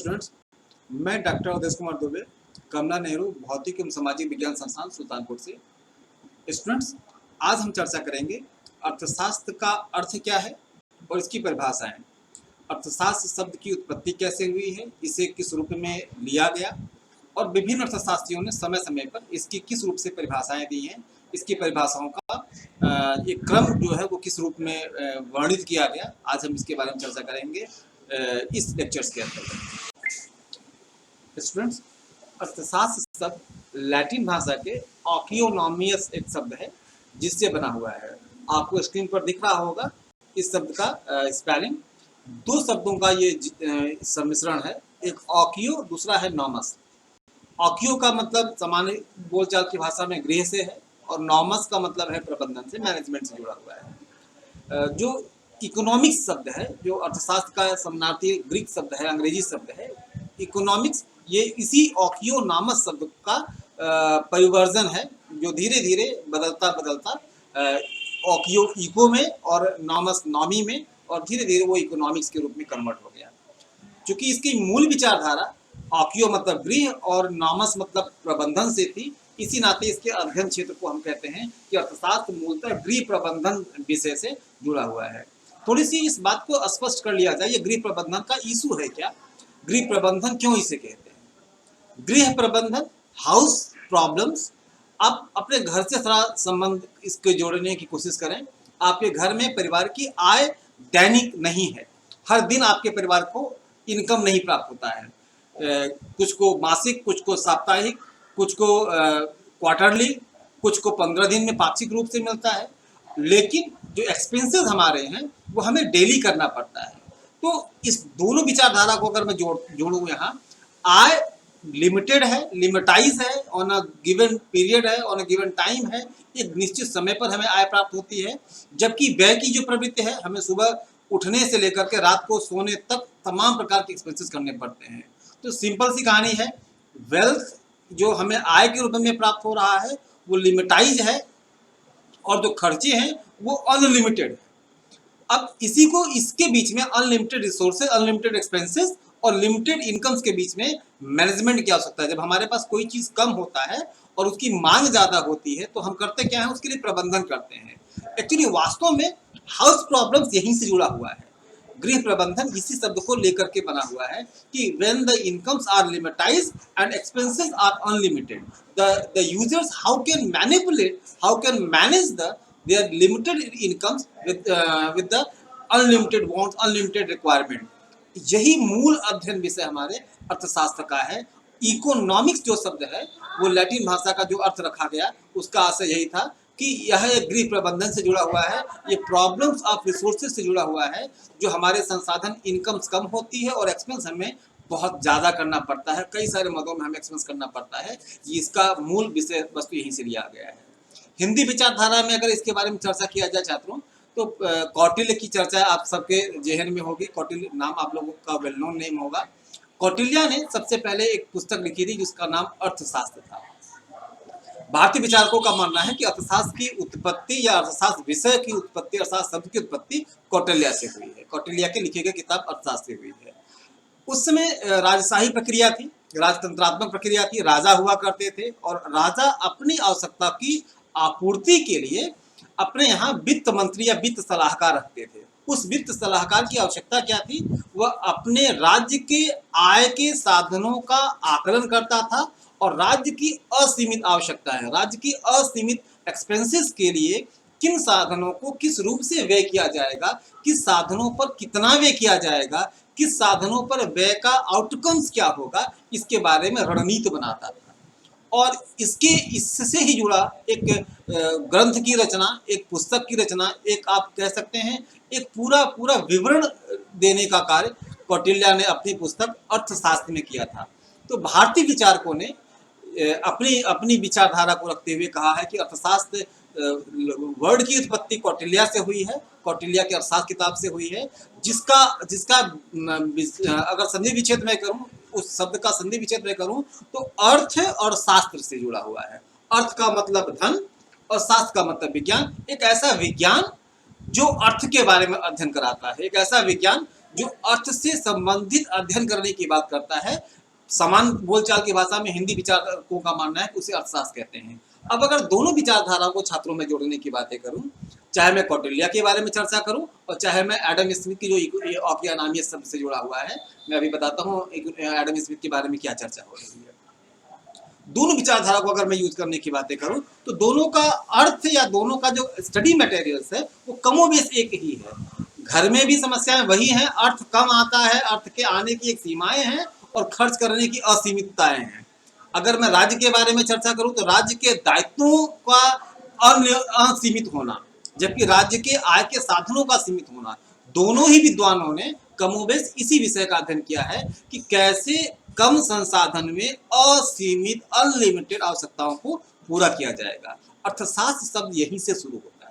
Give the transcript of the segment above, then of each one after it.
Students, मैं doctor Uday Kumar Dubey, कमला नेहरू भौतिक एवं सामाजिक विज्ञान संस्थान सुल्तानपुर से। स्टूडेंट्स, आज हम चर्चा करेंगे अर्थशास्त्र का अर्थ क्या है और इसकी परिभाषाएं। अर्थशास्त्र शब्द की उत्पत्ति कैसे हुई है, इसे किस रूप में लिया गया और विभिन्न अर्थशास्त्रियों ने समय समय पर इसकी किस रूप से परिभाषाएं दी हैं, इसकी परिभाषाओं का एक क्रम जो है वो किस रूप में वर्णित किया गया, आज हम इसके बारे में चर्चा करेंगे इस लेक्चर्स के अंतर्गत। स्टूडेंट्स, अर्थशास्त्र शब्द लैटिन भाषा के ऑकियोनॉमियस एक शब्द है जिससे बना हुआ है। आपको स्क्रीन पर दिख रहा होगा इस शब्द का स्पेलिंग। दो शब्दों का ये सम्मिश्रण है, एक ऑकियो, दूसरा है नॉमस। ऑकियो का मतलब सामान्य बोलचाल की भाषा में गृह से है और नॉमस का मतलब है प्रबंधन से, मैनेजमेंट से जुड़ा हुआ है। जो इकोनॉमिक्स शब्द है, जो अर्थशास्त्र का समानार्थी ग्रीक शब्द है, अंग्रेजी शब्द है इकोनॉमिक्स, ये इसी ऑकियो नामस शब्द का परिवर्जन है जो धीरे धीरे बदलता बदलता ऑकियो इको में और नॉमस नॉमी में और धीरे धीरे वो इकोनॉमिक्स के रूप में कन्वर्ट हो गया। क्योंकि इसकी मूल विचारधारा ऑकियो मतलब गृह और नॉमस मतलब प्रबंधन से थी, इसी नाते इसके अध्ययन क्षेत्र को हम कहते हैं कि अर्थशास्त्र मूलतः गृह प्रबंधन विषय से जुड़ा हुआ है। थोड़ी सी इस बात को स्पष्ट कर लिया जाए, ये गृह प्रबंधन का इशू है क्या, गृह प्रबंधन क्यों इसे कहते हैं। गृह प्रबंधन, हाउस प्रॉब्लम्स। आप अपने घर से थोड़ा संबंध इसके जोड़ने की कोशिश करें। आपके घर में परिवार की आय दैनिक नहीं है, हर दिन आपके परिवार को इनकम नहीं प्राप्त होता है। कुछ को मासिक, कुछ को साप्ताहिक, कुछ को क्वार्टरली, कुछ को 15 दिन में पाक्षिक रूप से मिलता है। लेकिन जो एक्सपेंसेस हमारे हैं वो हमें डेली करना पड़ता है। तो इस दोनों विचारधारा को अगर मैं जोड़ूँ यहाँ, आय लिमिटेड है, लिमिटाइज है, ऑन अ गिवन पीरियड है, ऑन अ गिवन टाइम है, एक निश्चित समय पर हमें आय प्राप्त होती है। जबकि व्यय की जो प्रवृत्ति है, हमें सुबह उठने से लेकर के रात को सोने तक तमाम प्रकार के एक्सपेंसेस करने पड़ते हैं। तो सिंपल सी कहानी है, वेल्थ जो हमें आय के रूप में प्राप्त हो रहा है वो लिमिटाइज है और जो खर्चे हैं वो अनलिमिटेड है। अब इसी को इसके बीच में अनलिमिटेड रिसोर्सेज, अनलिमिटेड एक्सपेंसेस और लिमिटेड इनकम्स के बीच में मैनेजमेंट की आवश्यकता है। जब हमारे पास कोई चीज़ कम होता है और उसकी मांग ज़्यादा होती है तो हम करते क्या है, उसके लिए प्रबंधन करते हैं। एक्चुअली वास्तव में हाउस प्रॉब्लम्स यहीं से जुड़ा हुआ है। गृह प्रबंधन इसी शब्द को लेकर के बना हुआ है कि when the incomes are limitized and expenses are unlimited, the users how can manipulate, how can manage their limited incomes with the unlimited wants, unlimited requirement। यही मूल अध्ययन विषय हमारे अर्थशास्त्र का है। इकोनॉमिक्स जो शब्द है वो लैटिन भाषा का जो अर्थ रखा गया उसका आशय यही था कि यह एक गृह प्रबंधन से जुड़ा हुआ है, ये प्रॉब्लम्स ऑफ रिसोर्सेज से जुड़ा हुआ है। जो हमारे संसाधन, इनकम्स कम होती है और एक्सपेंस हमें बहुत ज़्यादा करना पड़ता है, कई सारे मदों में हमें एक्सपेंस करना पड़ता है। इसका मूल विषय वस्तु यहीं से लिया गया है। हिंदी विचारधारा में अगर इसके बारे में चर्चा किया जाए छात्रों, तो कौटिल्य की चर्चा आप सबके जेहन में होगी। कौटिल्य नाम आप लोगों का वेल नोन नेम होगा। कौटिल्य ने सबसे पहले एक पुस्तक लिखी थी जिसका नाम अर्थशास्त्र था। भारतीय विचारकों का मानना है कि अर्थशास्त्र की उत्पत्ति या अर्थशास्त्र विषय की उत्पत्ति, अर्थशास्त्र शब्द की उत्पत्ति कौटिल्य से हुई है। कौटिल्य की लिखी गई किताब अर्थशास्त्र हुई है। उस समय राजशाही प्रक्रिया थी, राजतंत्रात्मक प्रक्रिया थी, राजा हुआ करते थे और राजा अपनी आवश्यकता की आपूर्ति के लिए अपने यहाँ वित्त मंत्री या वित्त सलाहकार रखते थे। उस वित्त सलाहकार की आवश्यकता क्या थी, वह अपने राज्य के आय के साधनों का आकलन करता था और राज्य की असीमित आवश्यकता है, राज्य की असीमित एक्सपेंसेस के लिए किन साधनों को किस रूप से व्यय किया जाएगा, किस साधनों पर कितना व्यय किया जाएगा, किस साधनों पर व्यय का आउटकम्स क्या होगा, इसके बारे में रणनीति बनाता था। और इससे ही जुड़ा एक ग्रंथ की रचना, एक पुस्तक की रचना, एक आप कह सकते हैं एक पूरा विवरण देने का कार्य कौटिल्य ने अपनी पुस्तक अर्थशास्त्र में किया था। तो भारतीय विचारकों ने अपनी विचारधारा को रखते हुए कहा है कि अर्थशास्त्र वर्ड की उत्पत्ति कौटिल्य से हुई है, कौटिल्य की अर्थशास्त्र किताब से हुई है, जिसका अगर संधि विच्छेद में करूं, उस शब्द का संधि विच्छेद में करूं तो अर्थ और शास्त्र से जुड़ा हुआ है। अर्थ का मतलब धन और शास्त्र का मतलब विज्ञान। एक ऐसा विज्ञान जो अर्थ के बारे में अध्ययन कराता है, एक ऐसा विज्ञान जो अर्थ से संबंधित अध्ययन करने की बात करता है। समान बोलचाल की भाषा में हिंदी विचारकों का मानना है कि उसे अर्थशास्त्र कहते हैं। अब अगर दोनों विचारधाराओं को छात्रों में जोड़ने की बातें करूं, चाहे मैं कौटिल्य के बारे में चर्चा करूं और चाहे मैं एडम स्मिथ की जो औकिया नामी शब्द से जुड़ा हुआ है, मैं अभी बताता हूं एडम स्मिथ के बारे में क्या चर्चा हो रही है। दोनों विचारधारा को अगर मैं यूज करने की बातें करूं तो दोनों का अर्थ या दोनों का जो स्टडी मटेरियल्स है वो कमोबेश एक ही है। घर में भी समस्याएं वही हैं, अर्थ कम आता है, अर्थ के आने की एक सीमाएं हैं और खर्च करने की असीमितताएं हैं। अगर मैं राज्य के बारे में चर्चा करूं तो राज्य के दायित्वों का असीमित होना, जबकि राज्य के आय के साधनों का सीमित होना। दोनों ही विद्वानों ने कमोबेश इसी विषय का अध्ययन किया है कि कैसे कम संसाधन में असीमित अनलिमिटेड आवश्यकताओं को पूरा किया जाएगा। अर्थशास्त्र शब्द यहीं से शुरू होता है।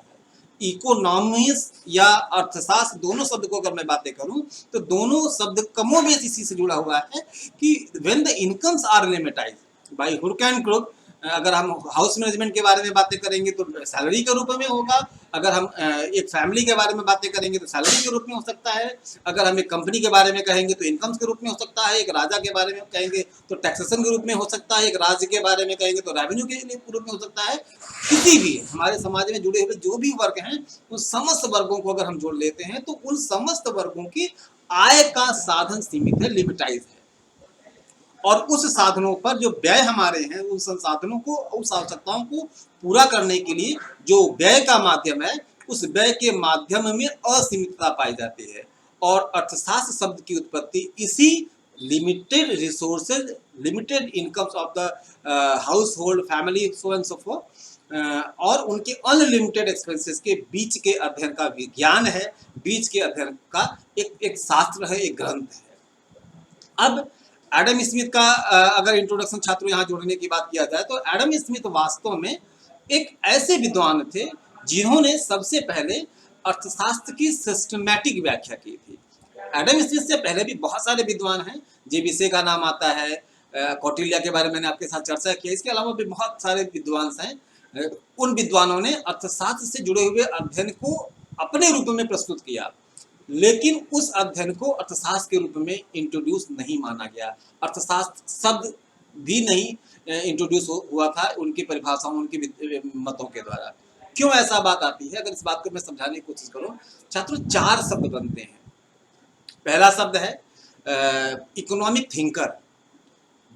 इकोनॉमिक्स या अर्थशास्त्र दोनों शब्द को अगर मैं बातें करूं तो दोनों शब्द कमोबेश इसी से जुड़ा हुआ है कि when the incomes are limitized by hook and crook. अगर हम हाउस मैनेजमेंट के बारे में बातें करेंगे तो सैलरी के रूप में होगा, अगर हम एक फैमिली के बारे में बातें करेंगे तो सैलरी के रूप में हो सकता है, अगर हम एक कंपनी के बारे में कहेंगे तो इनकम्स के रूप में हो सकता है, एक राजा के बारे में कहेंगे तो टैक्सेशन के रूप में हो सकता है, एक राज्य के बारे में कहेंगे तो रेवेन्यू के रूप में हो सकता है। किसी भी हमारे समाज में जुड़े हुए जो भी वर्ग हैं उन समस्त वर्गों को अगर हम जोड़ लेते हैं तो उन समस्त वर्गों की आय का साधन सीमित है, लिमिटाइज है, और उस साधनों पर जो व्यय हमारे हैं उन संसाधनों को, उस आवश्यकताओं को पूरा करने के लिए जो व्यय का माध्यम है उस व्यय के माध्यम में असीमितता पाई जाती है। और अर्थशास्त्र शब्द की उत्पत्ति इसी limited resources, limited incomes of the house hold family so and so fourth और उनके अनलिमिटेड एक्सपेंसेस के बीच के अध्ययन का विज्ञान है, बीच के अध्ययन का एक शास्त्र है, एक ग्रंथ है। अब एडम स्मिथ का अगर इंट्रोडक्शन छात्रों यहाँ जोड़ने की बात किया जाए तो एडम स्मिथ वास्तव में एक ऐसे विद्वान थे जिन्होंने सबसे पहले अर्थशास्त्र की सिस्टमैटिक व्याख्या की थी। एडम स्मिथ से पहले भी बहुत सारे विद्वान हैं, जेबीसे का नाम आता है, कौटिल्य के बारे में मैंने आपके साथ चर्चा की है, इसके अलावा भी बहुत सारे विद्वान हैं। उन विद्वानों ने अर्थशास्त्र से जुड़े हुए अध्ययन को अपने रूप में प्रस्तुत किया, लेकिन उस अध्ययन को अर्थशास्त्र के रूप में इंट्रोड्यूस नहीं माना गया। अर्थशास्त्र शब्द भी नहीं इंट्रोड्यूस हुआ था उनकी परिभाषाओं, उनके मतों के द्वारा। क्यों ऐसा बात आती है, अगर इस बात को मैं समझाने की कोशिश करूं छात्रों, 4 शब्द बनते हैं। पहला शब्द है इकोनॉमिक थिंकर,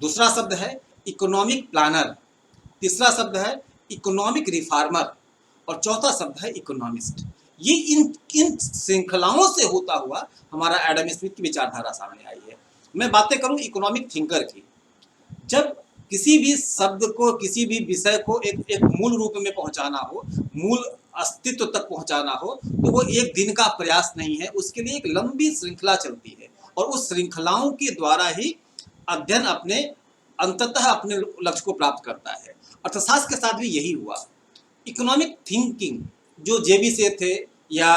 दूसरा शब्द है इकोनॉमिक प्लानर, तीसरा शब्द है इकोनॉमिक रिफॉर्मर और चौथा शब्द है इकोनॉमिस्ट। ये इन श्रृंखलाओं से होता हुआ हमारा एडम स्मिथ की विचारधारा सामने आई है। मैं बातें करूं इकोनॉमिक थिंकर की, जब किसी भी शब्द को, किसी भी विषय को एक मूल रूप में पहुंचाना हो, मूल अस्तित्व तक पहुंचाना हो, तो वो एक दिन का प्रयास नहीं है, उसके लिए एक लंबी श्रृंखला चलती है और उस श्रृंखलाओं के द्वारा ही अध्ययन अपने अंततः अपने लक्ष्य को प्राप्त करता है। अर्थशास्त्र के साथ भी यही हुआ। इकोनॉमिक थिंकिंग जो जेबीसे थे या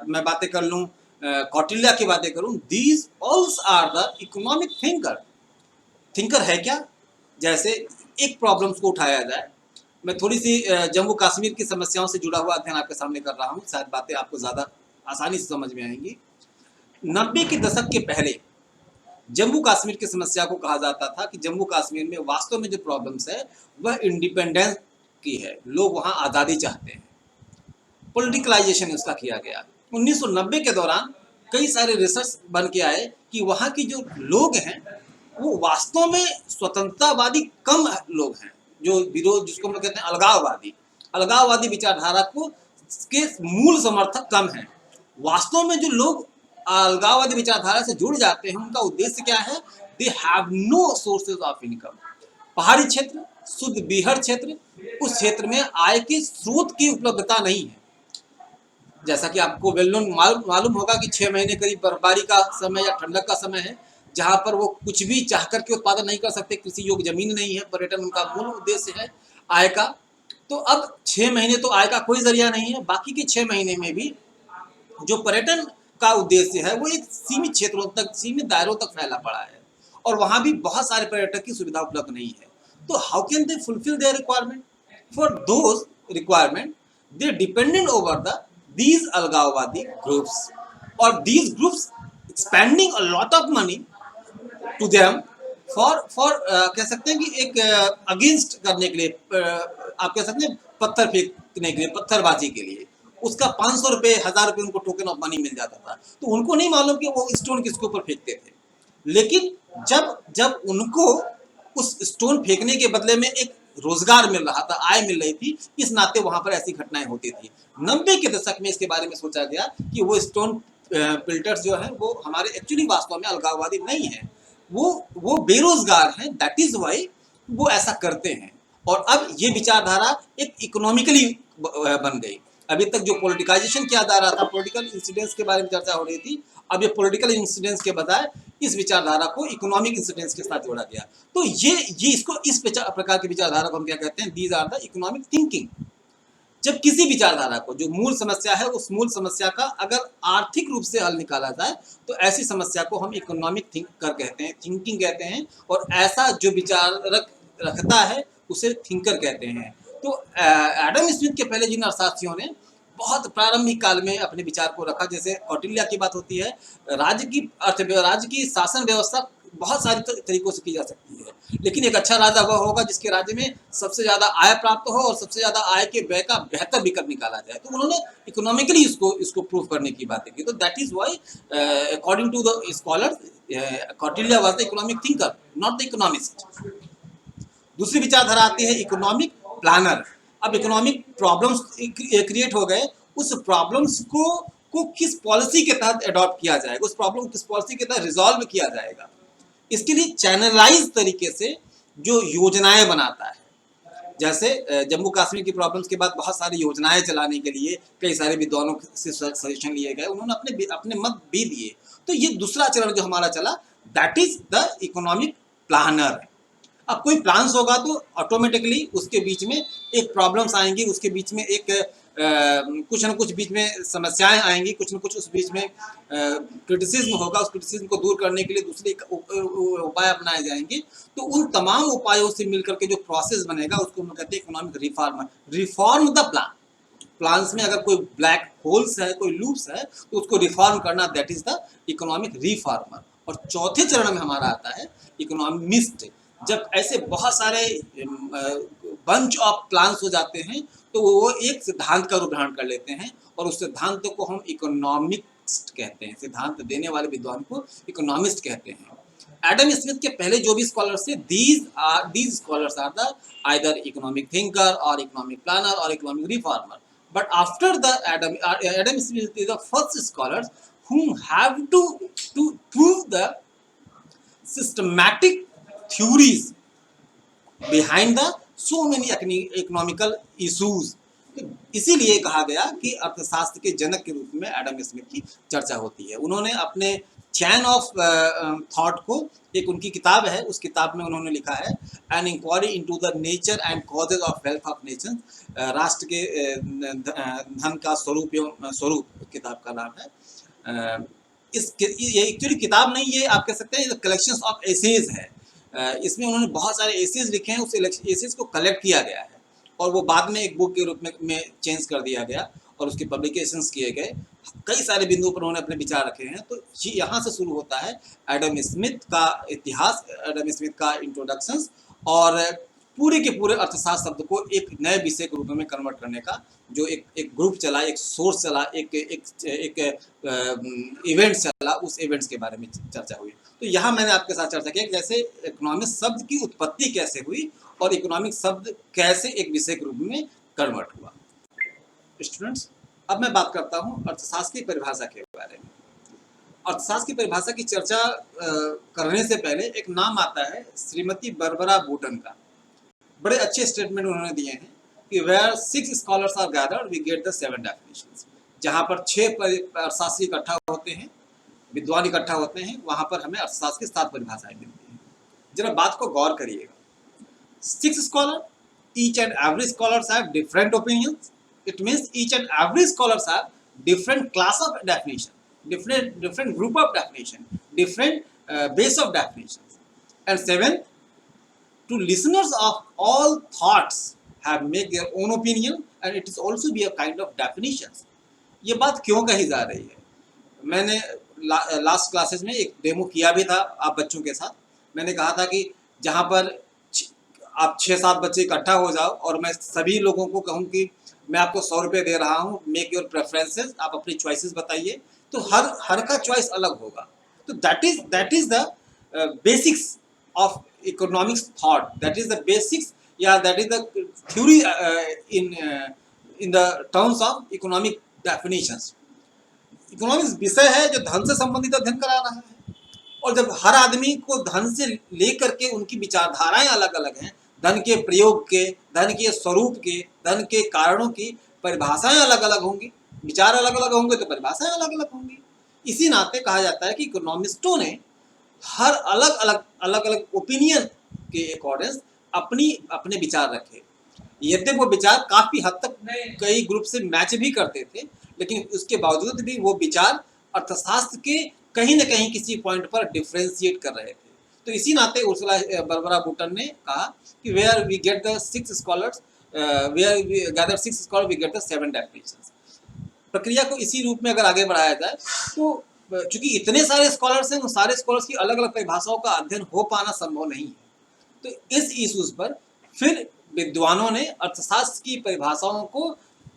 मैं बातें कर लूँ कौटिल्य की बातें करूँ, these all are the economic thinker. Thinker है क्या, जैसे एक प्रॉब्लम्स को उठाया जाए, मैं थोड़ी सी जम्मू कश्मीर की समस्याओं से जुड़ा हुआ अध्ययन आपके सामने कर रहा हूँ, शायद बातें आपको ज़्यादा आसानी से समझ में आएंगी। 90 के दशक के पहले जम्मू कश्मीर की समस्या को कहा जाता था कि जम्मू कश्मीर में वास्तव में जो प्रॉब्लम्स है वह इंडिपेंडेंस की है, लोग वहाँ आज़ादी चाहते हैं, पॉलिटिकलाइजेशन उसका किया गया। 1990 के दौरान कई सारे रिसर्च बन के आए कि वहाँ की जो लोग हैं वो वास्तव में स्वतंत्रतावादी कम लोग हैं, जो विरोध, जिसको हम लोग कहते हैं अलगाववादी विचारधारा को के मूल समर्थक कम हैं। वास्तव में जो लोग अलगाववादी विचारधारा से जुड़ जाते हैं उनका उद्देश्य क्या है, they have no sources of income. पहाड़ी क्षेत्र, शुद्ध बीहड़ क्षेत्र, उस क्षेत्र में आय के स्रोत की उपलब्धता नहीं है। जैसा कि आपको वेल नोन मालूम होगा कि 6 महीने करीब बर्फबारी का समय या ठंडक का समय है, जहाँ पर वो कुछ भी चाह करके उत्पादन नहीं कर सकते, कृषि योग्य जमीन नहीं है, पर्यटन उनका मूल उद्देश्य है आय का। तो अब 6 महीने तो आय का कोई जरिया नहीं है, बाकी के 6 महीने में भी जो पर्यटन का उद्देश्य है वो एक सीमित क्षेत्रों तक, सीमित दायरों तक फैला पड़ा है और वहाँ भी बहुत सारे पर्यटक की सुविधा उपलब्ध नहीं है। तो how can they fulfil their requirement? For those requirement they dependent over the these अलगाववादी ग्रुप्स, और these groups spending a lot of money to them for कह सकते हैं कि एक अगेंस्ट करने के लिए, आप कह सकते हैं पत्थर फेंकने के लिए, पत्थरबाजी के लिए उसका 500 रुपये 1000 रुपये उनको टोकन ऑफ मनी मिल जाता था। तो उनको नहीं मालूम कि वो स्टोन किसके ऊपर फेंकते थे, लेकिन जब जब उनको उस स्टोन फेंकने के बदले में एक रोजगार मिल रहा था, आय मिल रही थी, इस नाते वहां पर ऐसी घटनाएं होती थी। 90 के दशक में इसके बारे में सोचा गया कि वो स्टोन पिल्टर्स जो है वो हमारे एक्चुअली वास्तव में अलगाववादी नहीं है, वो बेरोजगार हैं, दैट इज वाई वो ऐसा करते हैं। और अब ये विचारधारा एक इकोनॉमिकली बन गई। अभी तक जो पॉलिटिकाइजेशन किया जा रहा था, पॉलिटिकल इंसिडेंट्स के बारे में चर्चा हो रही थी, अब ये पॉलिटिकल इंसिडेंट्स के बजाय इस विचारधारा को इकोनॉमिक इंसिडेंट्स के साथ जोड़ा गया। तो ये इसको इस प्रकार की विचारधारा को हम क्या कहते हैं, these are the economic thinking. जब किसी विचारधारा को जो मूल समस्या है, उस मूल समस्या का अगर आर्थिक रूप से हल निकाला जाए तो ऐसी समस्या को हम इकोनॉमिक थिंकर कहते हैं, थिंकिंग कहते हैं। और ऐसा जो विचारक रखता है उसे थिंकर कहते हैं। तो एडम स्मिथ के पहले जिन अर्थशास्त्रियों ने बहुत प्रारंभिक काल में अपने विचार को रखा, जैसे कौटिल्य की बात होती है, राज्य की शासन व्यवस्था बहुत सारी तरीकों से की जा सकती है, लेकिन एक अच्छा राजा वह होगा जिसके राज्य में सबसे ज्यादा आय प्राप्त हो और सबसे ज्यादा आय के व्यय का बेहतर विकल्प निकाला जाए। तो उन्होंने इकोनॉमिकली इसको प्रूव करने की बातें की। तो that is why according to the scholars Kautilya was the economic thinker, not the economist. दूसरी विचारधारा आती है इकोनॉमिक प्लानर। अब इकोनॉमिक प्रॉब्लम्स क्रिएट हो गए, उस प्रॉब्लम्स को किस पॉलिसी के तहत अडॉप्ट किया जाएगा, उस प्रॉब्लम को किस पॉलिसी के तहत रिजॉल्व किया जाएगा, इसके लिए चैनलाइज तरीके से जो योजनाएं बनाता है। जैसे जम्मू कश्मीर की प्रॉब्लम्स के बाद बहुत सारी योजनाएं चलाने के लिए कई सारे विद्वानों से सजेशन लिए गए, उन्होंने अपने मत भी दिए। तो ये दूसरा चरण जो हमारा चला, that is the economic planner. अब कोई प्लान्स होगा तो ऑटोमेटिकली उसके बीच में एक प्रॉब्लम्स आएंगी, उसके बीच में एक कुछ न कुछ बीच में समस्याएं आएंगी, कुछ न कुछ उस बीच में क्रिटिसिज्म होगा, उस क्रिटिसिज्म को दूर करने के लिए दूसरे उपाय अपनाए जाएंगे। तो उन तमाम उपायों से मिलकर के जो प्रोसेस बनेगा उसको हम कहते हैं economic reform the plan. Plans में अगर कोई ब्लैक होल्स है, कोई लूप्स है, तो उसको रिफॉर्म करना, that is the economic reformer. और चौथे चरण में हमारा आता है इकोनॉमिस्ट। जब ऐसे बहुत सारे बंच ऑफ प्लान्स हो जाते हैं तो वो एक सिद्धांत का रूप धारण कर लेते हैं, और उस सिद्धांत को हम इकोनॉमिक्स कहते हैं। सिद्धांत देने वाले विद्वान को इकोनॉमिस्ट कहते हैं। एडम स्मिथ के पहले जो भी स्कॉलर्स थे, these scholars are the either economic thinker or economic planner or economic reformer. But after the Adam Smith is the first scholars whom have to prove the systematic theories behind the so many economical issues। इसीलिए कहा गया कि अर्थशास्त्र के जनक के रूप में Adam Smith की चर्चा होती है। उन्होंने अपने चैन ऑफ थॉट को, एक उनकी किताब है, उस किताब में उन्होंने लिखा है an inquiry into the nature and causes of wealth of nation. राष्ट्र के धन का स्वरूप किताब का नाम है। ये एक्चुअली किताब नहीं, ये आप कह सकते हैं कलेक्शंस ऑफ एसेज है। इसमें उन्होंने बहुत सारे एसेज लिखे हैं, उस एसेज को कलेक्ट किया गया है और वो बाद में एक बुक के रूप में चेंज कर दिया गया और उसके पब्लिकेशंस किए गए। कई सारे बिंदुओं पर उन्होंने अपने विचार रखे हैं। तो यहाँ से शुरू होता है एडम स्मिथ का इतिहास, एडम स्मिथ का इंट्रोडक्शंस, और पूरे के पूरे अर्थशास्त्र शब्द को एक नए विषय के रूप में कन्वर्ट करने का जो एक ग्रुप चला, एक सोर्स चला, एक इवेंट चला, उस इवेंट्स के बारे में चर्चा हुई। तो यहाँ मैंने आपके साथ चर्चा की जैसे इकोनॉमिक शब्द की उत्पत्ति कैसे हुई और इकोनॉमिक शब्द कैसे एक विषय के रूप में कन्वर्ट हुआ। स्टूडेंट्स, अब मैं बात करता हूँ अर्थशास्त्र की परिभाषा के बारे में। अर्थशास्त्र की परिभाषा की चर्चा करने से पहले एक नाम आता है श्रीमती बारबरा बूटन का। बड़े अच्छे स्टेटमेंट उन्होंने दिए हैं कि where 6 scholars are gathered we get the 7 definitions. जहाँ पर 6 अर्थशास्त्री इकट्ठा होते हैं, विद्वान इकट्ठा होते हैं, वहाँ पर हमें अर्थशास्त्र की 7 परिभाषाएं मिलती हैं। जरा बात को गौर करिएगा। 6 scholar, each and every scholars have different opinions. It means each and every scholars have different class of definition, different group of definition, different base of definitions. And 7, to listeners of all thoughts have made their own opinion and it is also be a kind of definitions. ये बात क्यों कही जा रही है? मैंने last classes में एक डेमो किया भी था आप बच्चों के साथ। मैंने कहा था कि जहाँ पर आप 6-7 बच्चे इकट्ठा हो जाओ और मैं सभी लोगों को कहूँ कि मैं आपको 100 रुपये दे रहा हूँ, मेक योर प्रेफरेंसेस, आप अपनी चॉइसेस बताइए, तो हर का चॉइस अलग होगा। तो that is the basics of economics thought, that is the basics या that is the theory in the terms of economic definitions. Economics विषय है जो धन से संबंधित अध्ययन करा रहा है, और जब हर आदमी को धन से लेकर के उनकी विचारधाराएं अलग अलग हैं, धन के प्रयोग के, धन के स्वरूप के, धन के कारणों की परिभाषाएं अलग अलग होंगी, विचार अलग अलग होंगे तो परिभाषाएं अलग अलग होंगी। इसी नाते कहा जाता है कि इकोनॉमिस्टों ने हर अलग अलग ओपिनियन के अकॉर्डिंग अपने विचार रखे। यद्यपि वो विचार काफी हद तक कई ग्रुप से मैच भी करते थे, लेकिन उसके बावजूद भी वो विचार अर्थशास्त्र के कहीं न कहीं किसी पॉइंट पर डिफ्रेंशिएट कर रहे थे। तो इसी नाते उर्सुला बर्बरा बूटन ने कहा कि where we get the 6 scholars, where we gather 6 scholar we get the 7 definitions. प्रक्रिया को इसी रूप में अगर आगे बढ़ाया जाए तो चूंकि इतने सारे स्कॉलर्स हैं, उन सारे स्कॉलर्स की अलग अलग परिभाषाओं का अध्ययन हो पाना संभव नहीं है। तो इस इश्यूज पर फिर विद्वानों ने अर्थशास्त्र की परिभाषाओं को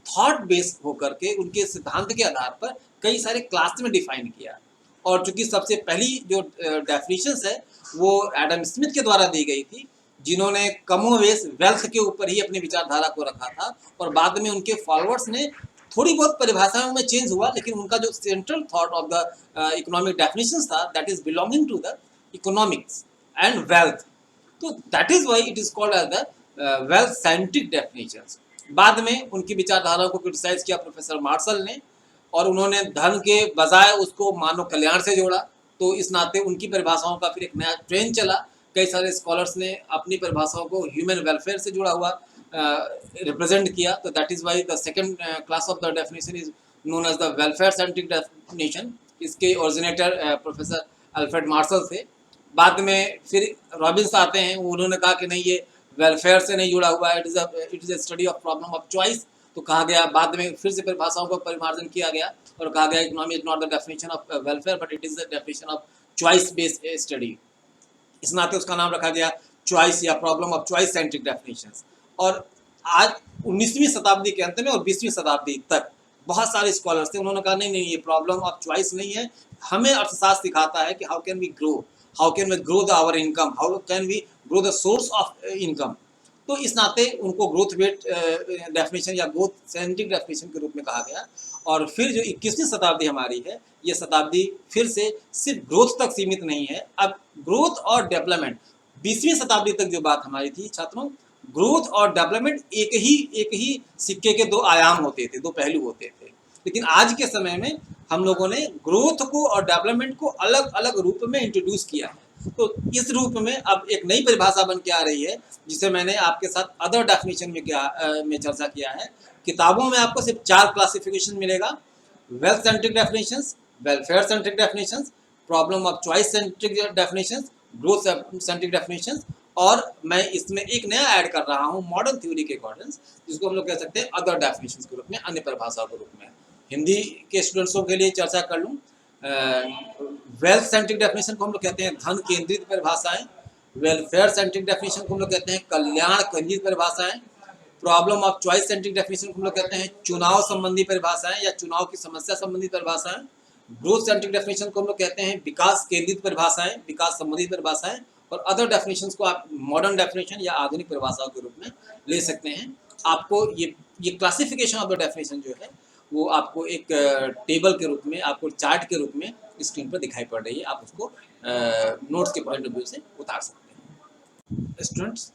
थॉट बेस्ड होकर के उनके सिद्धांत के आधार पर कई सारे क्लास में डिफाइन किया। और चूंकि सबसे पहली जो डेफिनेशंस है वो एडम स्मिथ के द्वारा दी गई थी, जिन्होंने कमोवेश वेल्थ के ऊपर ही अपनी विचारधारा को रखा था, और बाद में उनके फॉलोअर्स ने थोड़ी बहुत परिभाषाओं में चेंज हुआ, लेकिन उनका जो central thought of the economic definitions था that is belonging to the economics and wealth. तो that is why it is called as the wealth centric definitions. बाद में उनकी विचारधारा को क्रिटिसाइज किया प्रोफेसर मार्शल ने, और उन्होंने धन के बजाय उसको मानव कल्याण से जोड़ा। तो इस नाते उनकी परिभाषाओं का फिर एक नया ट्रेंड चला। कई सारे स्कॉलर्स ने अपनी परिभाषाओं को ह्यूमन वेलफेयर से जुड़ा हुआ रिप्रेजेंट किया। तो that is why the second class of the definition is known as the welfare centric definition. इसके ओरिजिनेटर प्रोफेसर अल्फ्रेड मार्शल थे। बाद में फिर रॉबिन्स आते हैं, उन्होंने कहा कि नहीं, ये वेलफेयर से नहीं जुड़ा हुआ है, it is a study of problem of choice. तो कहा गया, बाद में फिर से परिभाषाओं को परिमार्जन किया गया और कहा गया economy is not the definition of welfare but it is the definition of choice based study. इस नाते उसका नाम रखा गया चॉइस या problem of choice centric definitions. और आज 19वीं शताब्दी के अंत में और 20वीं शताब्दी तक बहुत सारे स्कॉलर्स थे, उन्होंने कहा नहीं, ये प्रॉब्लम ऑफ चॉइस नहीं है, हमें अर्थशास्त्र सिखाता है कि how can we grow, how can we grow the our income, how can we grow the source of income. तो इस नाते उनको ग्रोथ बेस्ड डेफिनेशन या ग्रोथ सेंट्रिक डेफिनेशन के रूप में कहा गया। और फिर जो 21वीं शताब्दी हमारी है, ये शताब्दी फिर से सिर्फ ग्रोथ तक सीमित नहीं है, अब ग्रोथ और डेवलपमेंट। 20वीं शताब्दी तक जो बात हमारी थी छात्रों, ग्रोथ और डेवलपमेंट एक ही सिक्के के दो आयाम होते थे, दो पहलू होते थे। लेकिन आज के समय में हम लोगों ने ग्रोथ को और डेवलपमेंट को अलग अलग रूप में इंट्रोड्यूस किया है। तो इस रूप में अब एक नई परिभाषा बन के आ रही है, जिसे मैंने आपके साथ अदर डेफिनेशन में चर्चा किया है। किताबों में आपको सिर्फ 4 क्लासिफिकेशन मिलेगा: wealth centric definitions, welfare centric definitions, problem of choice centric definitions, growth centric definitions, और मैं इसमें एक नया ऐड कर रहा हूँ मॉडर्न थ्योरी के अकॉर्डिंग, जिसको हम लोग कह सकते हैं अदर डेफिनेशंस के रूप में, अन्य परिभाषा के रूप में। हिंदी के स्टूडेंट्सों के लिए चर्चा कर लूँ, वेल्थ सेंट्रिक डेफिनेशन को हम लोग कहते हैं धन केंद्रित परिभाषाएं, वेलफेयर सेंट्रिक डेफिनेशन को हम लोग कहते हैं कल्याण केंद्रित परिभाषाएं, problem of choice centric definition को हम लोग कहते हैं चुनाव संबंधी परिभाषाएं या चुनाव की समस्या संबंधी परिभाषाएं, ग्रोथ सेंट्रिक डेफिनेशन को हम लोग कहते हैं विकास केंद्रित परिभाषाएं, विकास संबंधी परिभाषाएं, और अदर डेफिनेशंस को आप मॉडर्न डेफिनेशन या आधुनिक परिभाषाओं के रूप में ले सकते हैं। आपको ये क्लासिफिकेशन ऑफ द डेफिनेशन जो है वो आपको एक टेबल के रूप में, आपको चार्ट के रूप में स्क्रीन पर दिखाई पड़ रही है, आप उसको नोट्स के पॉइंट ऑफ व्यू से उतार सकते हैं। स्टूडेंट्स,